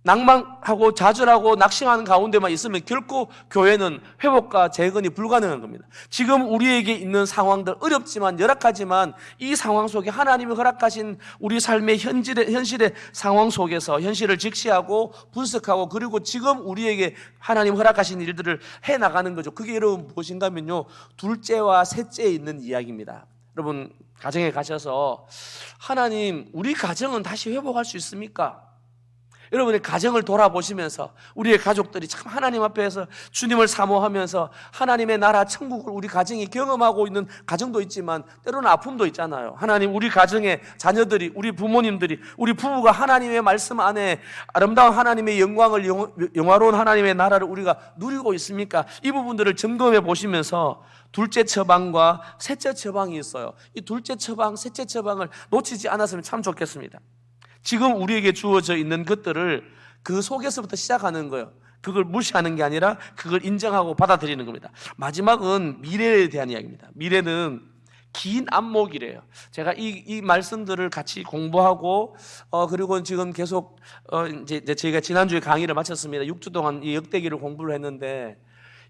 낭만하고 좌절하고 낙심하는 가운데만 있으면 결코 교회는 회복과 재건이 불가능한 겁니다. 지금 우리에게 있는 상황들, 어렵지만 열악하지만 이 상황 속에 하나님이 허락하신 우리 삶의 현실의 상황 속에서 현실을 직시하고 분석하고, 그리고 지금 우리에게 하나님 허락하신 일들을 해나가는 거죠. 그게 여러분 무엇인가 하면요, 둘째와 셋째에 있는 이야기입니다. 여러분, 가정에 가셔서 하나님, 우리 가정은 다시 회복할 수 있습니까? 여러분의 가정을 돌아보시면서 우리의 가족들이 참 하나님 앞에서 주님을 사모하면서 하나님의 나라 천국을 우리 가정이 경험하고 있는 가정도 있지만 때로는 아픔도 있잖아요. 하나님, 우리 가정의 자녀들이, 우리 부모님들이, 우리 부부가 하나님의 말씀 안에 아름다운 하나님의 영광을, 영화로운 하나님의 나라를 우리가 누리고 있습니까? 이 부분들을 점검해 보시면서 둘째 처방과 셋째 처방이 있어요. 이 둘째 처방, 셋째 처방을 놓치지 않았으면 참 좋겠습니다. 지금 우리에게 주어져 있는 것들을 그 속에서부터 시작하는 거예요. 그걸 무시하는 게 아니라 그걸 인정하고 받아들이는 겁니다. 마지막은 미래에 대한 이야기입니다. 미래는 긴 안목이래요. 제가 이 말씀들을 같이 공부하고 그리고 지금 계속 이제 저희가 지난주에 강의를 마쳤습니다. 6주 동안 이 역대기를 공부를 했는데,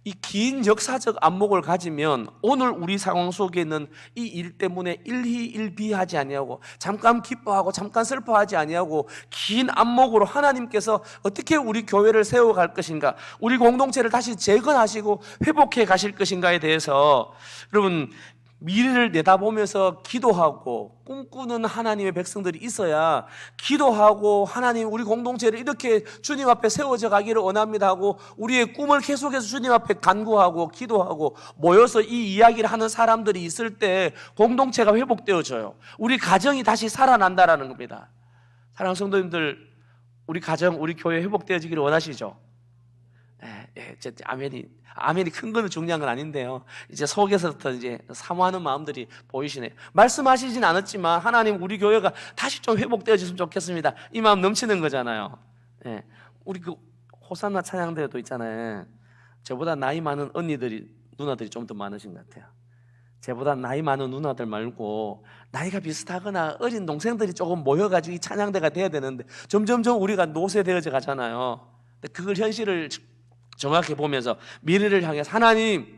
이 긴 역사적 안목을 가지면 오늘 우리 상황 속에 있는 이 일 때문에 일희일비하지 아니하고 잠깐 기뻐하고 잠깐 슬퍼하지 아니하고 긴 안목으로 하나님께서 어떻게 우리 교회를 세워갈 것인가, 우리 공동체를 다시 재건하시고 회복해 가실 것인가에 대해서 여러분 미래를 내다보면서 기도하고 꿈꾸는 하나님의 백성들이 있어야 기도하고 하나님 우리 공동체를 이렇게 주님 앞에 세워져 가기를 원합니다 하고 우리의 꿈을 계속해서 주님 앞에 간구하고 기도하고 모여서 이 이야기를 하는 사람들이 있을 때 공동체가 회복되어져요. 우리 가정이 다시 살아난다라는 겁니다. 사랑하는 성도님들, 우리 가정, 우리 교회 회복되어지기를 원하시죠? 아멘이 큰 거는 중요한 건 아닌데요. 이제 속에서부터 이제 사모하는 마음들이 보이시네요. 말씀하시진 않았지만 하나님 우리 교회가 다시 좀 회복되어졌으면 좋겠습니다. 이 마음 넘치는 거잖아요. 우리 그 호산나 찬양대회도 있잖아요. 저보다 나이 많은 누나들이 좀 더 많으신 것 같아요. 저보다 나이 많은 누나들 말고 나이가 비슷하거나 어린 동생들이 조금 모여가지고 이 찬양대가 돼야 되는데 점점점 우리가 노쇠되어져 가잖아요. 그걸 현실을 정확히 보면서 미래를 향해서 하나님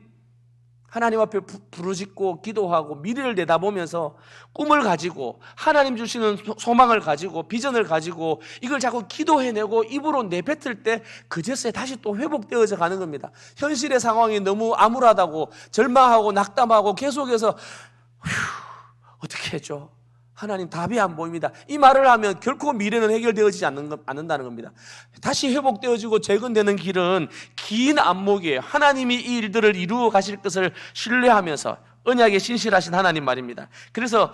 앞에 부르짖고 기도하고 미래를 내다보면서 꿈을 가지고 하나님 주시는 소망을 가지고 비전을 가지고 이걸 자꾸 기도해내고 입으로 내뱉을 때 그제서야 다시 또 회복되어져 가는 겁니다. 현실의 상황이 너무 암울하다고 절망하고 낙담하고 계속해서 어떻게 해줘? 하나님 답이 안 보입니다. 이 말을 하면 결코 미래는 해결되어지지 않는다는 겁니다. 다시 회복되어지고 재건되는 길은 긴 안목이에요. 하나님이 이 일들을 이루어 가실 것을 신뢰하면서 언약에 신실하신 하나님 말입니다. 그래서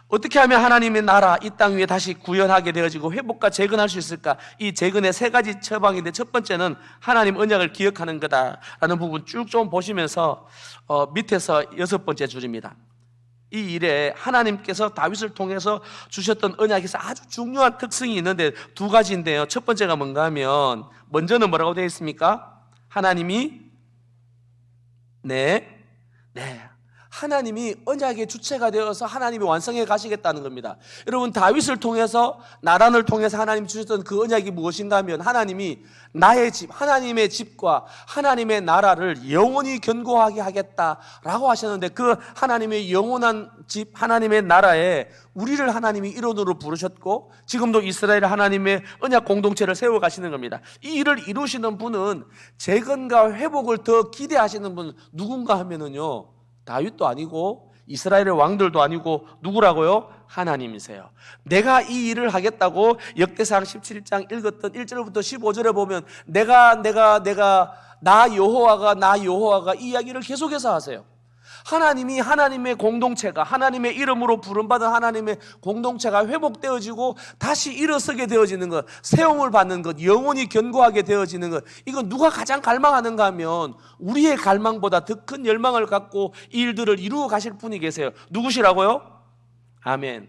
어떻게 하면 하나님의 나라 이 땅 위에 다시 구현하게 되어지고 회복과 재건할 수 있을까? 이 재건의 세 가지 처방인데 첫 번째는 하나님 언약을 기억하는 거다라는 부분 쭉 좀 보시면서 밑에서 6번째 줄입니다. 이 일에 하나님께서 다윗을 통해서 주셨던 언약에서 아주 중요한 특성이 있는데 두 가지인데요. 첫 번째가 뭔가 하면 먼저는 뭐라고 되어 있습니까? 하나님이 하나님이 언약의 주체가 되어서 하나님이 완성해 가시겠다는 겁니다. 여러분 다윗을 통해서 나단을 통해서 하나님이 주셨던 그 언약이 무엇인가 하면 하나님이 나의 집, 하나님의 집과 하나님의 나라를 영원히 견고하게 하겠다라고 하셨는데 그 하나님의 영원한 집, 하나님의 나라에 우리를 하나님이 일원으로 부르셨고 지금도 이스라엘 하나님의 언약 공동체를 세워 가시는 겁니다. 이 일을 이루시는 분은 재건과 회복을 더 기대하시는 분은 누군가 하면은요 다윗도 아니고 이스라엘의 왕들도 아니고 누구라고요? 하나님이세요. 내가 이 일을 하겠다고 역대상 17장 읽었던 1절부터 15절에 보면 나 여호와가 이 이야기를 계속해서 하세요. 하나님이 하나님의 공동체가 하나님의 이름으로 부름받은 하나님의 공동체가 회복되어지고 다시 일어서게 되어지는 것, 세움을 받는 것, 영원히 견고하게 되어지는 것, 이건 누가 가장 갈망하는가 하면 우리의 갈망보다 더 큰 열망을 갖고 이 일들을 이루어 가실 분이 계세요. 누구시라고요? 아멘.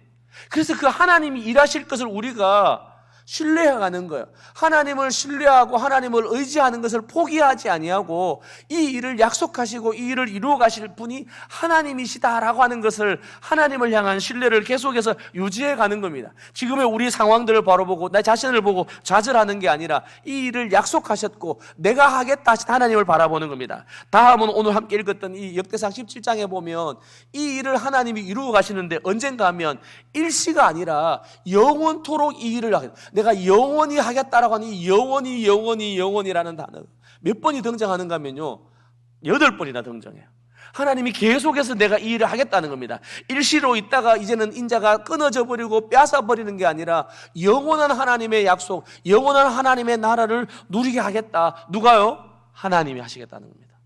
그래서 그 하나님이 일하실 것을 우리가 신뢰해가는 거예요. 하나님을 신뢰하고 하나님을 의지하는 것을 포기하지 아니하고 이 일을 약속하시고 이 일을 이루어 가실 분이 하나님이시다라고 하는 것을 하나님을 향한 신뢰를 계속해서 유지해 가는 겁니다. 지금의 우리 상황들을 바라보고 내 자신을 보고 좌절하는 게 아니라 이 일을 약속하셨고 내가 하겠다 하신 하나님을 바라보는 겁니다. 다음은 오늘 함께 읽었던 이 역대상 17장에 보면 이 일을 하나님이 이루어 가시는데 언젠가 하면 일시가 아니라 영원토록 이 일을 하겠다. 내가 영원히 하겠다라고 하는 이 영원히라는 단어 몇 번이 등장하는가 하면요 8번이나 등장해요. 하나님이 계속해서 내가 이 일을 하겠다는 겁니다. 일시로 있다가 이제는 인자가 끊어져 버리고 빼앗아 버리는 게 아니라 영원한 하나님의 약속, 영원한 하나님의 나라를 누리게 하겠다. 누가요? 하나님이 하시겠다는 겁니다.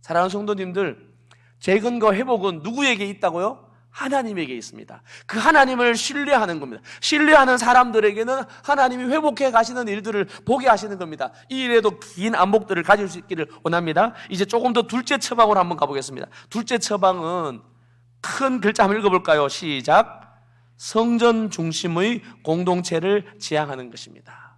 사랑하는 성도님들, 재건과 회복은 누구에게 있다고요? 하나님에게 있습니다. 그 하나님을 신뢰하는 겁니다. 신뢰하는 사람들에게는 하나님이 회복해 가시는 일들을 보게 하시는 겁니다. 이 일에도 긴 안목들을 가질 수 있기를 원합니다. 이제 조금 더 둘째 처방으로 한번 가보겠습니다. 둘째 처방은 큰 글자 한번 읽어볼까요? 시작. 성전 중심의 공동체를 지향하는 것입니다.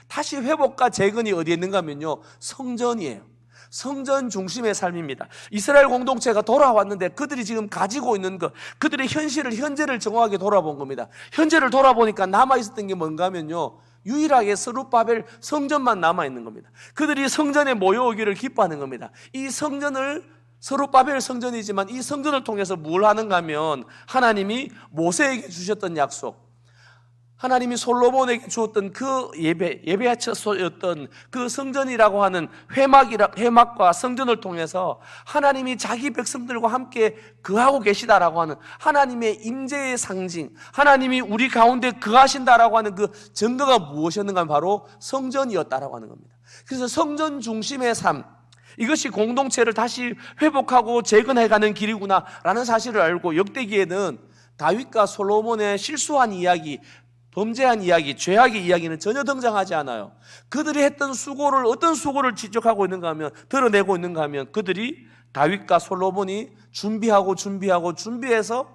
다시 회복과 재건이 어디에 있는가 하면요 성전이에요. 성전 중심의 삶입니다. 이스라엘 공동체가 돌아왔는데 그들이 지금 가지고 있는 것, 그들의 현재를 정확하게 돌아본 겁니다. 현재를 돌아보니까 남아있었던 게 뭔가 하면요, 유일하게 스룹바벨 성전만 남아있는 겁니다. 그들이 성전에 모여오기를 기뻐하는 겁니다. 이 성전을, 스룹바벨 성전이지만 이 성전을 통해서 뭘 하는가 하면 하나님이 모세에게 주셨던 약속, 하나님이 솔로몬에게 주었던 그 예배처소였던 그 성전이라고 하는 회막과 성전을 통해서 하나님이 자기 백성들과 함께 거하고 계시다라고 하는 하나님의 임재의 상징, 하나님이 우리 가운데 거하신다라고 하는 그 증거가 무엇이었는가 하면 바로 성전이었다라고 하는 겁니다. 그래서 성전 중심의 삶, 이것이 공동체를 다시 회복하고 재건해가는 길이구나라는 사실을 알고, 역대기에는 다윗과 솔로몬의 실수한 이야기, 범죄한 이야기, 죄악의 이야기는 전혀 등장하지 않아요. 그들이 했던 수고를, 어떤 수고를 지적하고 있는가 하면, 드러내고 있는가 하면, 그들이 다윗과 솔로몬이 준비해서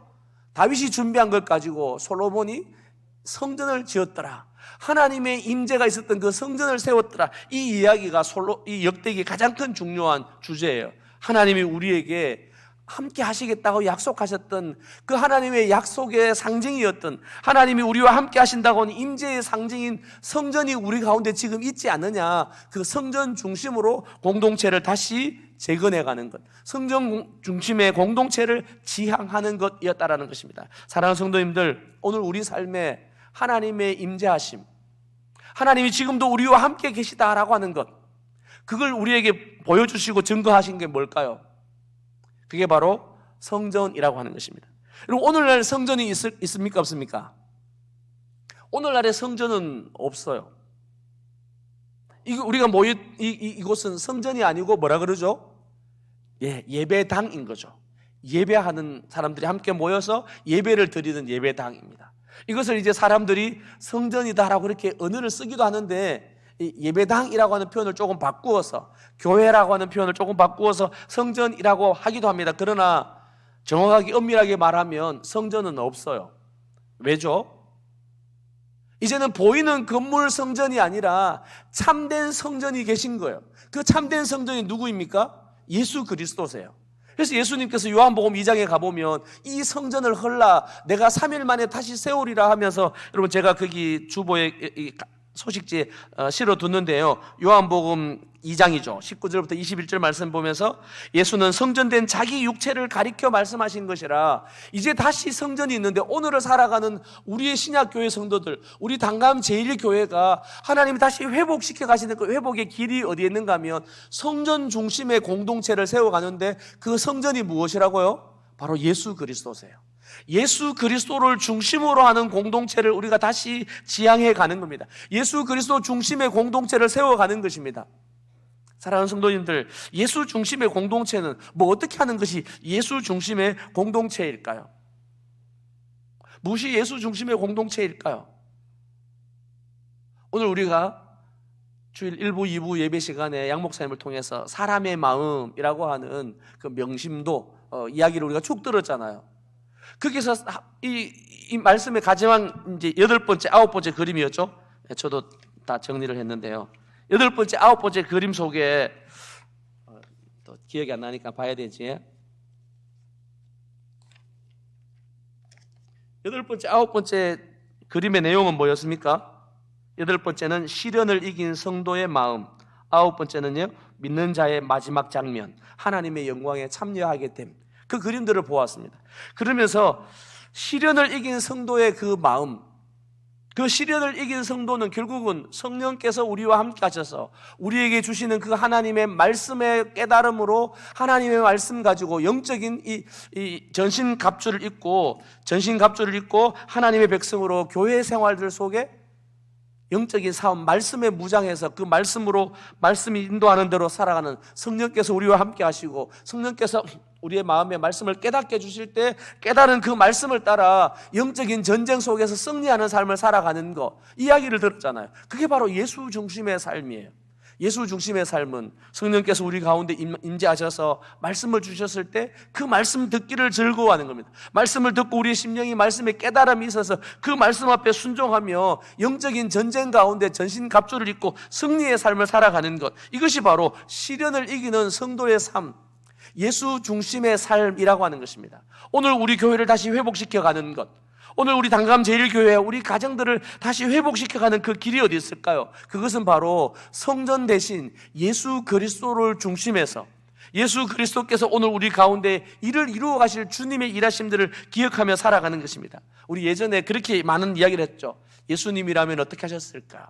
다윗이 준비한 걸 가지고 솔로몬이 성전을 지었더라, 하나님의 임재가 있었던 그 성전을 세웠더라. 이 이야기가 이 역대기의 가장 큰 중요한 주제예요. 하나님이 우리에게 함께 하시겠다고 약속하셨던 그 하나님의 약속의 상징이었던, 하나님이 우리와 함께 하신다고 하는 임재의 상징인 성전이 우리 가운데 지금 있지 않느냐, 그 성전 중심으로 공동체를 다시 재건해가는 것, 성전 중심의 공동체를 지향하는 것이었다라는 것입니다. 사랑하는 성도님들, 오늘 우리 삶에 하나님의 임재하심, 하나님이 지금도 우리와 함께 계시다라고 하는 것, 그걸 우리에게 보여주시고 증거하신 게 뭘까요? 그게 바로 성전이라고 하는 것입니다. 여러분, 오늘날 성전이 있습니까? 없습니까? 오늘날의 성전은 없어요. 우리가 이곳은 성전이 아니고 뭐라 그러죠? 예배당인 거죠. 예배하는 사람들이 함께 모여서 예배를 드리는 예배당입니다. 이것을 이제 사람들이 성전이다라고 이렇게 언어를 쓰기도 하는데, 예배당이라고 하는 표현을 조금 바꾸어서, 교회라고 하는 표현을 조금 바꾸어서 성전이라고 하기도 합니다. 그러나 정확하게 엄밀하게 말하면 성전은 없어요. 왜죠? 이제는 보이는 건물 성전이 아니라 참된 성전이 계신 거예요. 그 참된 성전이 누구입니까? 예수 그리스도세요. 그래서 예수님께서 요한복음 2장에 가보면 이 성전을 헐라 내가 3일 만에 다시 세우리라 하면서, 여러분 제가 거기 주보에 소식지에 실어뒀는데요, 요한복음 2장이죠. 19절부터 21절 말씀 보면서 예수는 성전된 자기 육체를 가리켜 말씀하신 것이라, 이제 다시 성전이 있는데 오늘을 살아가는 우리의 신약교회 성도들, 우리 당감 제1교회가 하나님이 다시 회복시켜 가시는 그 회복의 길이 어디에 있는가 하면 성전 중심의 공동체를 세워가는데, 그 성전이 무엇이라고요? 바로 예수 그리스도세요. 예수 그리스도를 중심으로 하는 공동체를 우리가 다시 지향해 가는 겁니다. 예수 그리스도 중심의 공동체를 세워가는 것입니다. 사랑하는 성도님들, 예수 중심의 공동체는 어떻게 하는 것이 예수 중심의 공동체일까요? 무엇이 예수 중심의 공동체일까요? 오늘 우리가 주일 1부, 2부 예배 시간에 양 목사님을 통해서 사람의 마음이라고 하는 그 명심도 이야기를 우리가 쭉 들었잖아요. 거기서 이 말씀의 가장 이제 8번째, 9번째 그림이었죠. 저도 다 정리를 했는데요. 8번째, 9번째 그림 속에 또 기억이 안 나니까 봐야 되지. 8번째, 9번째 그림의 내용은 뭐였습니까? 8번째는 시련을 이긴 성도의 마음, 9번째는요, 믿는 자의 마지막 장면, 하나님의 영광에 참여하게 됨. 그 그림들을 보았습니다. 그러면서 시련을 이긴 성도의 그 마음, 그 시련을 이긴 성도는 결국은 성령께서 우리와 함께 하셔서 우리에게 주시는 그 하나님의 말씀의 깨달음으로 하나님의 말씀 가지고 영적인 이 전신갑주를 입고 하나님의 백성으로 교회 생활들 속에 영적인 삶, 말씀에 무장해서 그 말씀으로, 말씀이 인도하는 대로 살아가는 성령께서 우리와 함께 하시고, 성령께서 우리의 마음에 말씀을 깨닫게 해주실 때 깨달은 그 말씀을 따라 영적인 전쟁 속에서 승리하는 삶을 살아가는 것, 이야기를 들었잖아요. 그게 바로 예수 중심의 삶이에요. 예수 중심의 삶은 성령께서 우리 가운데 임재하셔서 말씀을 주셨을 때 그 말씀 듣기를 즐거워하는 겁니다. 말씀을 듣고 우리의 심령이 말씀에 깨달음이 있어서 그 말씀 앞에 순종하며 영적인 전쟁 가운데 전신갑주를 입고 승리의 삶을 살아가는 것, 이것이 바로 시련을 이기는 성도의 삶, 예수 중심의 삶이라고 하는 것입니다. 오늘 우리 교회를 다시 회복시켜가는 것, 오늘 우리 당감제일교회 우리 가정들을 다시 회복시켜가는 그 길이 어디 있을까요? 그것은 바로 성전 대신 예수 그리스도를 중심해서 예수 그리스도께서 오늘 우리 가운데 일을 이루어 가실 주님의 일하심들을 기억하며 살아가는 것입니다. 우리 예전에 그렇게 많은 이야기를 했죠. 예수님이라면 어떻게 하셨을까?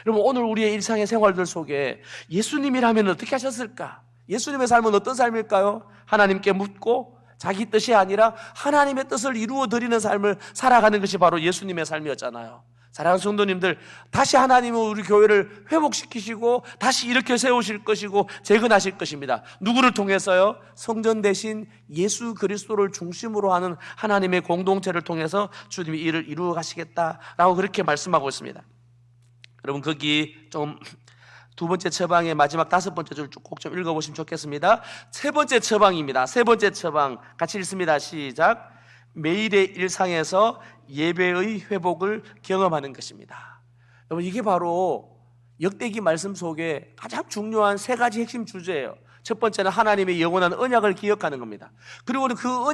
여러분, 오늘 우리의 일상의 생활들 속에 예수님이라면 어떻게 하셨을까? 예수님의 삶은 어떤 삶일까요? 하나님께 묻고 자기 뜻이 아니라 하나님의 뜻을 이루어 드리는 삶을 살아가는 것이 바로 예수님의 삶이었잖아요. 사랑하는 성도님들, 다시 하나님은 우리 교회를 회복시키시고 다시 일으켜 세우실 것이고 재건하실 것입니다. 누구를 통해서요? 성전 대신 예수 그리스도를 중심으로 하는 하나님의 공동체를 통해서 주님이 이를 이루어 가시겠다라고 그렇게 말씀하고 있습니다. 여러분, 거기 좀 두 번째 처방의 마지막 다섯 번째 줄 꼭 좀 읽어보시면 좋겠습니다. 세 번째 처방입니다. 세 번째 처방 같이 읽습니다. 시작. 매일의 일상에서 예배의 회복을 경험하는 것입니다. 여러분, 이게 바로 역대기 말씀 속에 가장 중요한 세 가지 핵심 주제예요. 첫 번째는 하나님의 영원한 언약을 기억하는 겁니다. 그리고 그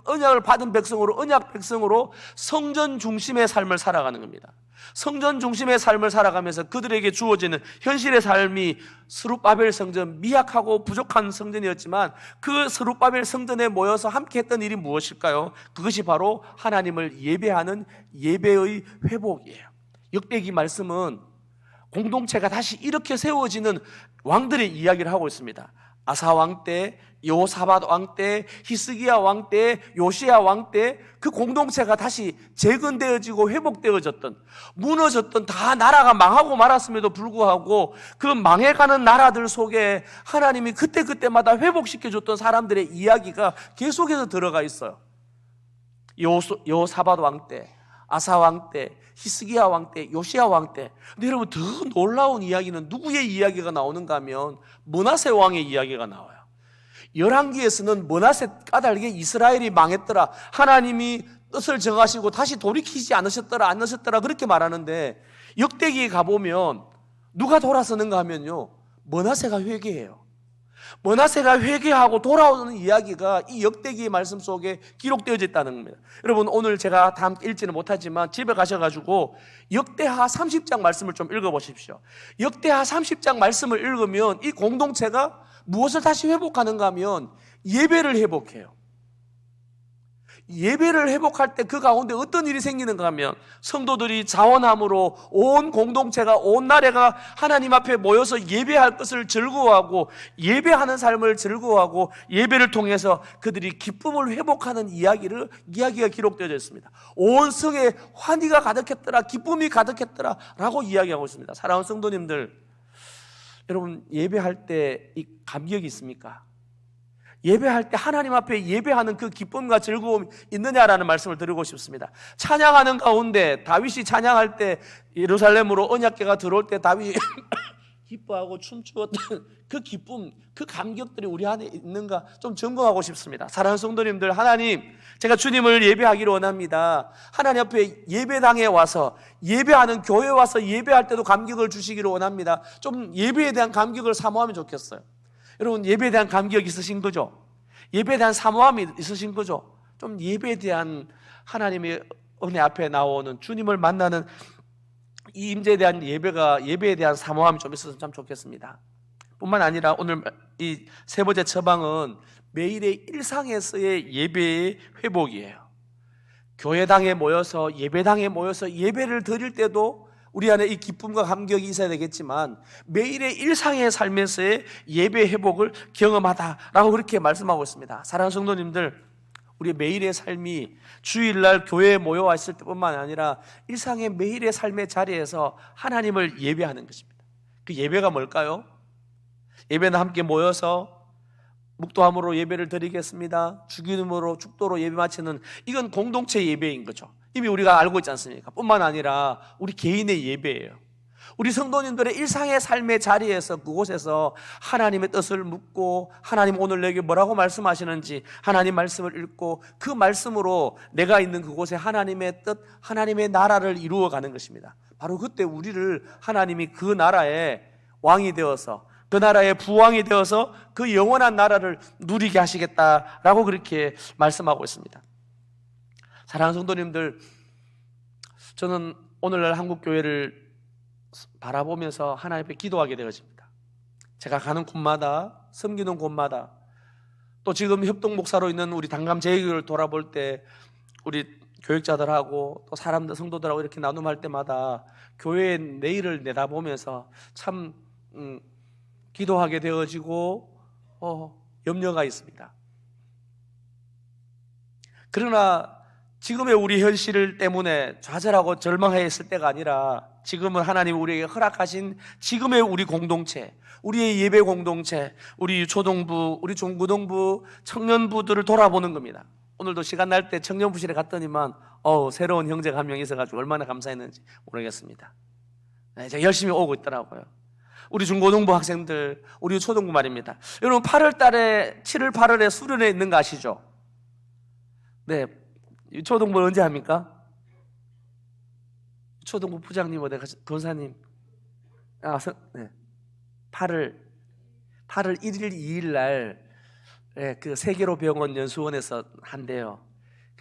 언약을 받은 백성으로, 언약 백성으로 성전 중심의 삶을 살아가는 겁니다. 성전 중심의 삶을 살아가면서 그들에게 주어지는 현실의 삶이 스룹바벨 성전, 미약하고 부족한 성전이었지만 그 스룹바벨 성전에 모여서 함께 했던 일이 무엇일까요? 그것이 바로 하나님을 예배하는 예배의 회복이에요. 역대기 말씀은 공동체가 다시 이렇게 세워지는 왕들의 이야기를 하고 있습니다. 아사 왕 때, 여호사밧 왕 때, 히스기야 왕 때, 요시야 왕 때 그 공동체가 다시 재건되어지고 회복되어졌던, 무너졌던, 다 나라가 망하고 말았음에도 불구하고 그 망해가는 나라들 속에 하나님이 그때그때마다 회복시켜줬던 사람들의 이야기가 계속해서 들어가 있어요. 여호사밧 왕 때, 아사 왕 때, 히스기야 왕 때, 요시야 왕 때. 근데 여러분, 더 놀라운 이야기는 누구의 이야기가 나오는가 하면 므낫세 왕의 이야기가 나와요. 열왕기에서는 므낫세 까닭에 이스라엘이 망했더라, 하나님이 뜻을 정하시고 다시 돌이키지 않으셨더라 그렇게 말하는데, 역대기에 가보면 누가 돌아서는가 하면요, 므낫세가 회개해요. 므낫세가 회개하고 돌아오는 이야기가 이 역대기의 말씀 속에 기록되어져 있다는 겁니다. 여러분, 오늘 제가 다 함께 읽지는 못하지만 집에 가셔가지고 역대하 30장 말씀을 좀 읽어보십시오. 역대하 30장 말씀을 읽으면 이 공동체가 무엇을 다시 회복하는가 하면 예배를 회복해요. 예배를 회복할 때 그 가운데 어떤 일이 생기는가 하면 성도들이 자원함으로 온 공동체가, 온 나라가 하나님 앞에 모여서 예배할 것을 즐거워하고 예배하는 삶을 즐거워하고 예배를 통해서 그들이 기쁨을 회복하는 이야기가 기록되어 있습니다. 온 성에 환희가 가득했더라, 기쁨이 가득했더라 라고 이야기하고 있습니다. 사랑하는 성도님들, 여러분, 예배할 때 이 감격이 있습니까? 예배할 때 하나님 앞에 예배하는 그 기쁨과 즐거움이 있느냐라는 말씀을 드리고 싶습니다. 찬양하는 가운데 다윗이 찬양할 때, 예루살렘으로 언약궤가 들어올 때 다윗이 기뻐하고 춤추었던 그 기쁨, 그 감격들이 우리 안에 있는가 좀 점검하고 싶습니다. 사랑하는 성도님들, 하나님, 제가 주님을 예배하기를 원합니다. 하나님 앞에 예배당에 와서, 예배하는 교회에 와서 예배할 때도 감격을 주시기를 원합니다. 좀 예배에 대한 감격을 사모하면 좋겠어요. 여러분, 예배에 대한 감격이 있으신 거죠? 예배에 대한 사모함이 있으신 거죠? 좀 예배에 대한 하나님의 은혜 앞에 나오는 주님을 만나는 이 임재에 대한 예배에 대한 사모함이 좀 있었으면 참 좋겠습니다. 뿐만 아니라 오늘 이 세 번째 처방은 매일의 일상에서의 예배의 회복이에요. 교회당에 모여서, 예배당에 모여서 예배를 드릴 때도 우리 안에 이 기쁨과 감격이 있어야 되겠지만 매일의 일상의 삶에서의 예배 회복을 경험하다라고 그렇게 말씀하고 있습니다. 사랑하는 성도님들, 우리 매일의 삶이 주일날 교회에 모여와 있을 때뿐만 아니라 일상의 매일의 삶의 자리에서 하나님을 예배하는 것입니다. 그 예배가 뭘까요? 예배는 함께 모여서 묵도함으로 예배를 드리겠습니다, 주기도문으로 축도로 예배 마치는, 이건 공동체 예배인 거죠. 이미 우리가 알고 있지 않습니까? 뿐만 아니라 우리 개인의 예배예요. 우리 성도님들의 일상의 삶의 자리에서 그곳에서 하나님의 뜻을 묻고 하나님 오늘 내게 뭐라고 말씀하시는지 하나님 말씀을 읽고 그 말씀으로 내가 있는 그곳에 하나님의 뜻, 하나님의 나라를 이루어가는 것입니다. 바로 그때 우리를 하나님이 그 나라의 왕이 되어서 그 나라의 부왕이 되어서 그 영원한 나라를 누리게 하시겠다라고 그렇게 말씀하고 있습니다. 사랑하는 성도님들, 저는 오늘날 한국교회를 바라보면서 하나님 앞에 기도하게 되어집니다. 제가 가는 곳마다, 섬기는 곳마다, 또 지금 협동 목사로 있는 우리 단감 제일교회를 돌아볼 때 우리 교육자들하고 또 사람들, 성도들하고 이렇게 나눔할 때마다 교회의 내일을 내다보면서 참 기도하게 되어지고 염려가 있습니다. 그러나 지금의 우리 현실 때문에 좌절하고 절망해 있을 때가 아니라 지금은 하나님 우리에게 허락하신 지금의 우리 공동체, 우리의 예배 공동체, 우리 초동부, 우리 중고등부, 청년부들을 돌아보는 겁니다. 오늘도 시간 날 때 청년부실에 갔더니만 새로운 형제가 한 명 있어가지고 얼마나 감사했는지 모르겠습니다. 제가 열심히 오고 있더라고요. 우리 중고등부 학생들, 우리 초등부 말입니다. 여러분 8월 달에 7월 8월에 수련회 있는 거 아시죠? 네, 초등부 언제 합니까? 초등부 부장님 어디 권사님 네. 8월 1일 2일 날 그 세계로 병원 연수원에서 한대요.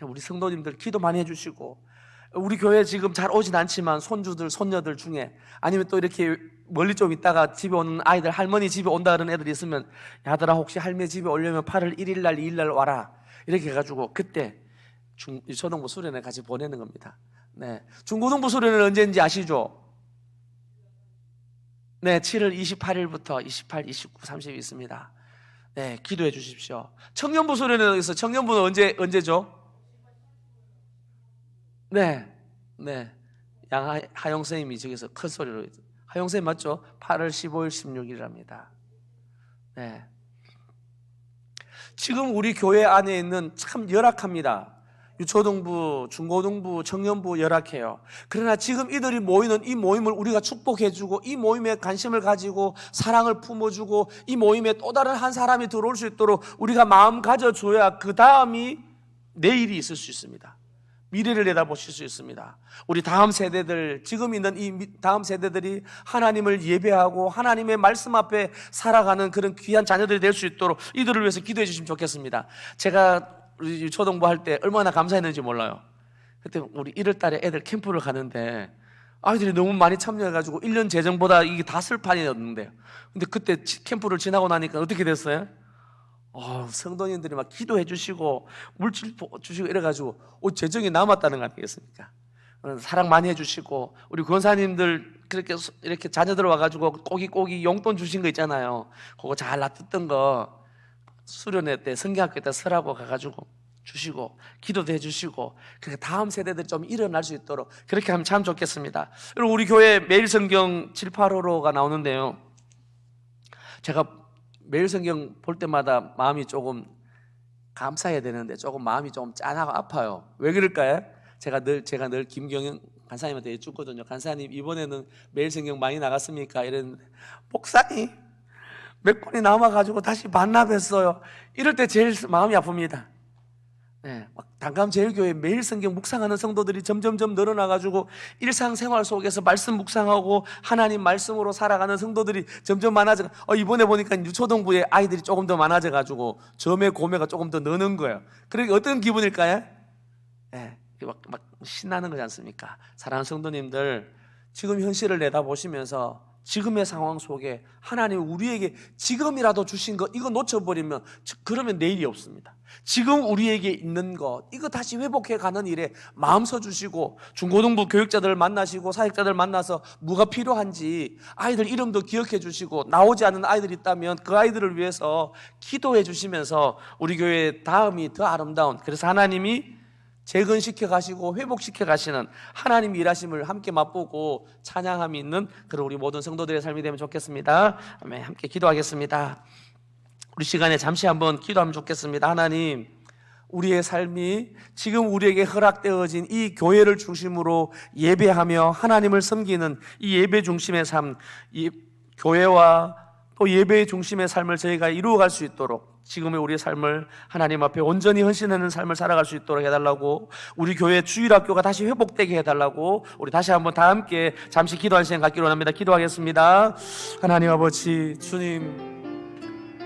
우리 성도님들 기도 많이 해주시고, 우리 교회 지금 잘 오진 않지만 손주들 손녀들 중에 아니면 또 이렇게 멀리 좀 있다가 집에 오는 아이들, 할머니 집에 온다 그런 애들이 있으면 야들아 혹시 할머니 집에 오려면 8월 1일 날 2일 날 와라 이렇게 해가지고 그때 초등부 수련회 같이 보내는 겁니다. 네, 중고등부 수련회는 언제인지 아시죠? 네, 7월 28일부터 28, 29, 30이 있습니다. 네, 기도해 주십시오. 청년부 수련회는 있어. 청년부는 언제죠? 네, 하영 선생님이 저기서 큰 소리로, 하영 선생님 맞죠? 8월 15일, 16일입니다. 네. 지금 우리 교회 안에 있는 참 열악합니다. 유초등부, 중고등부, 청년부 열악해요. 그러나 지금 이들이 모이는 이 모임을 우리가 축복해주고 이 모임에 관심을 가지고 사랑을 품어주고 이 모임에 또 다른 한 사람이 들어올 수 있도록 우리가 마음 가져줘야 그 다음이 내일이 있을 수 있습니다. 미래를 내다보실 수 있습니다. 우리 다음 세대들, 지금 있는 이 다음 세대들이 하나님을 예배하고 하나님의 말씀 앞에 살아가는 그런 귀한 자녀들이 될 수 있도록 이들을 위해서 기도해 주시면 좋겠습니다. 제가 우리 초등부 할 때 얼마나 감사했는지 몰라요. 그때 우리 1월 달에 애들 캠프를 가는데 아이들이 너무 많이 참여해가지고 1년 재정보다 이게 다 쓸 판이었는데, 근데 그때 캠프를 지나고 나니까 어떻게 됐어요? 성도님들이 막 기도해 주시고 물질 주시고 이래가지고 재정이 남았다는 거 아니겠습니까? 사랑 많이 해주시고 우리 권사님들 그렇게 이렇게 자녀들 와가지고 꼬기 용돈 주신 거 있잖아요. 그거 잘 놔뒀던 거 수련회 때 성경학교 때 설하고 가가지고 주시고 기도도 해주시고, 그렇게 다음 세대들이 좀 일어날 수 있도록 그렇게 하면 참 좋겠습니다. 그리고 우리 교회 매일 성경 7, 8호로가 나오는데요, 제가 매일 성경 볼 때마다 마음이 조금 감사해야 되는데 조금 마음이 좀 짠하고 아파요. 왜 그럴까요? 제가 늘 김경영 간사님한테 여쭙거든요. 간사님 이번에는 매일 성경 많이 나갔습니까? 이랬는데 목사님 몇 권이 남아가지고 다시 반납했어요. 이럴 때 제일 마음이 아픕니다. 네, 단감제일교회 매일 성경 묵상하는 성도들이 점점점 늘어나가지고 일상생활 속에서 말씀 묵상하고 하나님 말씀으로 살아가는 성도들이 점점 많아져. 이번에 보니까 유초등부에 아이들이 조금 더 많아져가지고 점의 고매가 조금 더 느는 거예요. 그러니까 어떤 기분일까요? 네, 막 신나는 거지 않습니까? 사랑하는 성도님들, 지금 현실을 내다보시면서 지금의 상황 속에 하나님이 우리에게 지금이라도 주신 거 이거 놓쳐버리면 그러면 내일이 없습니다. 지금 우리에게 있는 것 이거 다시 회복해 가는 일에 마음 써주시고, 중고등부 교육자들 만나시고 사역자들 만나서 뭐가 필요한지 아이들 이름도 기억해 주시고, 나오지 않는 아이들이 있다면 그 아이들을 위해서 기도해 주시면서 우리 교회의 다음이 더 아름다운, 그래서 하나님이 재건시켜 가시고 회복시켜 가시는 하나님의 일하심을 함께 맛보고 찬양함이 있는 그런 우리 모든 성도들의 삶이 되면 좋겠습니다. 아멘. 함께 기도하겠습니다. 우리 시간에 잠시 한번 기도하면 좋겠습니다. 하나님, 우리의 삶이 지금 우리에게 허락되어진 이 교회를 중심으로 예배하며 하나님을 섬기는 이 예배 중심의 삶, 이 교회와 또 예배의 중심의 삶을 저희가 이루어갈 수 있도록 지금의 우리의 삶을 하나님 앞에 온전히 헌신하는 삶을 살아갈 수 있도록 해달라고, 우리 교회 주일학교가 다시 회복되게 해달라고 우리 다시 한번 다 함께 잠시 기도한 시간 갖기로 합니다. 기도하겠습니다. 하나님 아버지, 주님,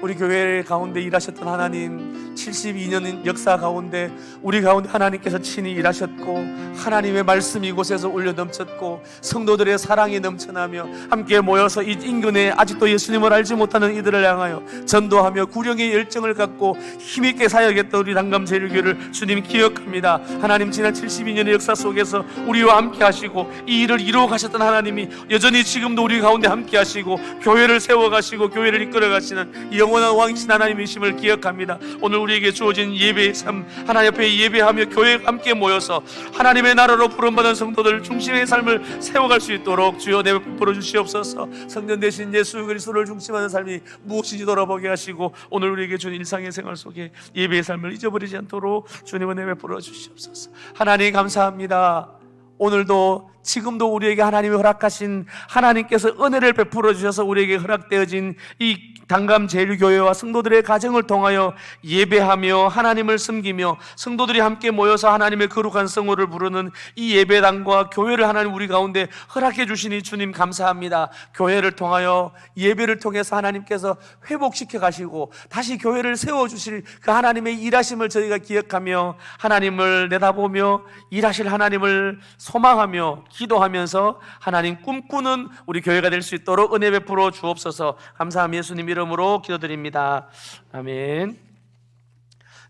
우리 교회 가운데 일하셨던 하나님, 72년 역사 가운데 우리 가운데 하나님께서 친히 일하셨고 하나님의 말씀이 이곳에서 울려 넘쳤고 성도들의 사랑이 넘쳐나며 함께 모여서 이 인근에 아직도 예수님을 알지 못하는 이들을 향하여 전도하며 구령의 열정을 갖고 힘있게 사역했던 우리 단감제일교회를 주님 기억합니다. 하나님, 지난 72년의 역사 속에서 우리와 함께 하시고 이 일을 이루어 가셨던 하나님이 여전히 지금도 우리 가운데 함께 하시고 교회를 세워 가시고 교회를 이끌어 가시는 영원한 왕이신 하나님이심을 기억합니다. 오늘 우리에게 주어진 예배의 삶, 하나님 앞에 예배하며 교회에 함께 모여서 하나님의 나라로 부름받은 성도들 중심의 삶을 세워갈 수 있도록 주여 내게 베풀어 주시옵소서. 성전 대신 예수 그리스도를 중심하는 삶이 무엇인지 돌아보게 하시고 오늘 우리에게 준 일상의 생활 속에 예배의 삶을 잊어버리지 않도록 주님은 내게 베풀어 주시옵소서. 하나님 감사합니다. 오늘도 지금도 우리에게 하나님이 허락하신, 하나님께서 은혜를 베풀어 주셔서 우리에게 허락되어진 이 단감제일교회와 성도들의 가정을 통하여 예배하며 하나님을 섬기며 성도들이 함께 모여서 하나님의 거룩한 성호를 부르는 이 예배당과 교회를 하나님 우리 가운데 허락해 주시니 주님 감사합니다. 교회를 통하여 예배를 통해서 하나님께서 회복시켜 가시고 다시 교회를 세워주실 그 하나님의 일하심을 저희가 기억하며 하나님을 내다보며 일하실 하나님을 소망하며 기도하면서 하나님 꿈꾸는 우리 교회가 될 수 있도록 은혜 베풀어 주옵소서. 감사함 예수님 이름으로 기도드립니다. 아멘.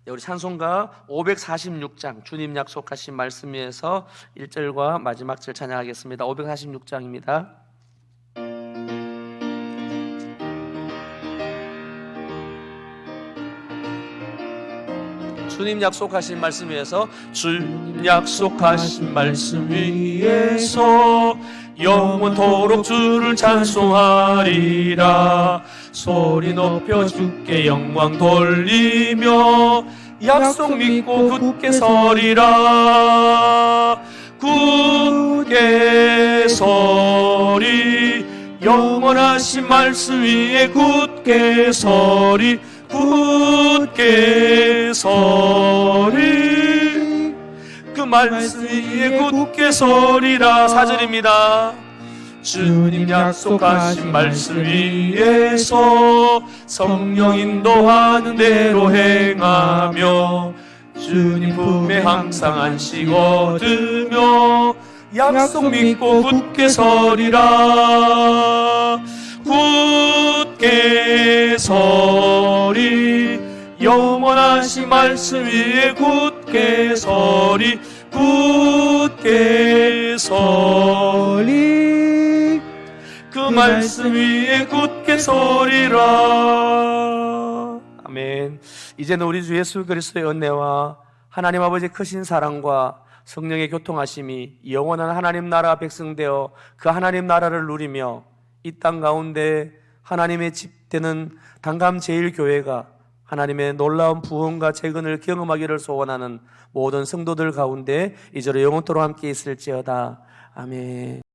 네, 우리 찬송가 546장 주님 약속하신 말씀에서 1절과 마지막 절 찬양하겠습니다. 546장입니다. 주님 약속하신 말씀 위에서, 주님 약속하신 말씀 위에서 영원토록 주를 찬송하리라. 소리 높여 주께 영광 돌리며 약속 믿고 굳게 서리라. 굳게 서리, 영원하신 말씀 위에 굳게 서리. 굳게 서리, 그 말씀 위에 굳게 서리라. 4절입니다. 주님 약속하신 말씀 위에서 성령 인도하는 대로 행하며 주님 품에 항상 안식 얻으며 약속 믿고 굳게 서리라. 굳게 서리, 영원하신 말씀 위에 굳게 서리. 굳게 서리, 그 말씀 위에 굳게 서리라. 아멘. 이제는 우리 주 예수 그리스도의 은혜와 하나님 아버지의 크신 사랑과 성령의 교통하심이 영원한 하나님 나라 백성되어 그 하나님 나라를 누리며 이 땅 가운데 하나님의 집 되는 단감제일교회가 하나님의 놀라운 부흥과 재건을 경험하기를 소원하는 모든 성도들 가운데 이제로 영원토록 함께 있을지어다. 아멘.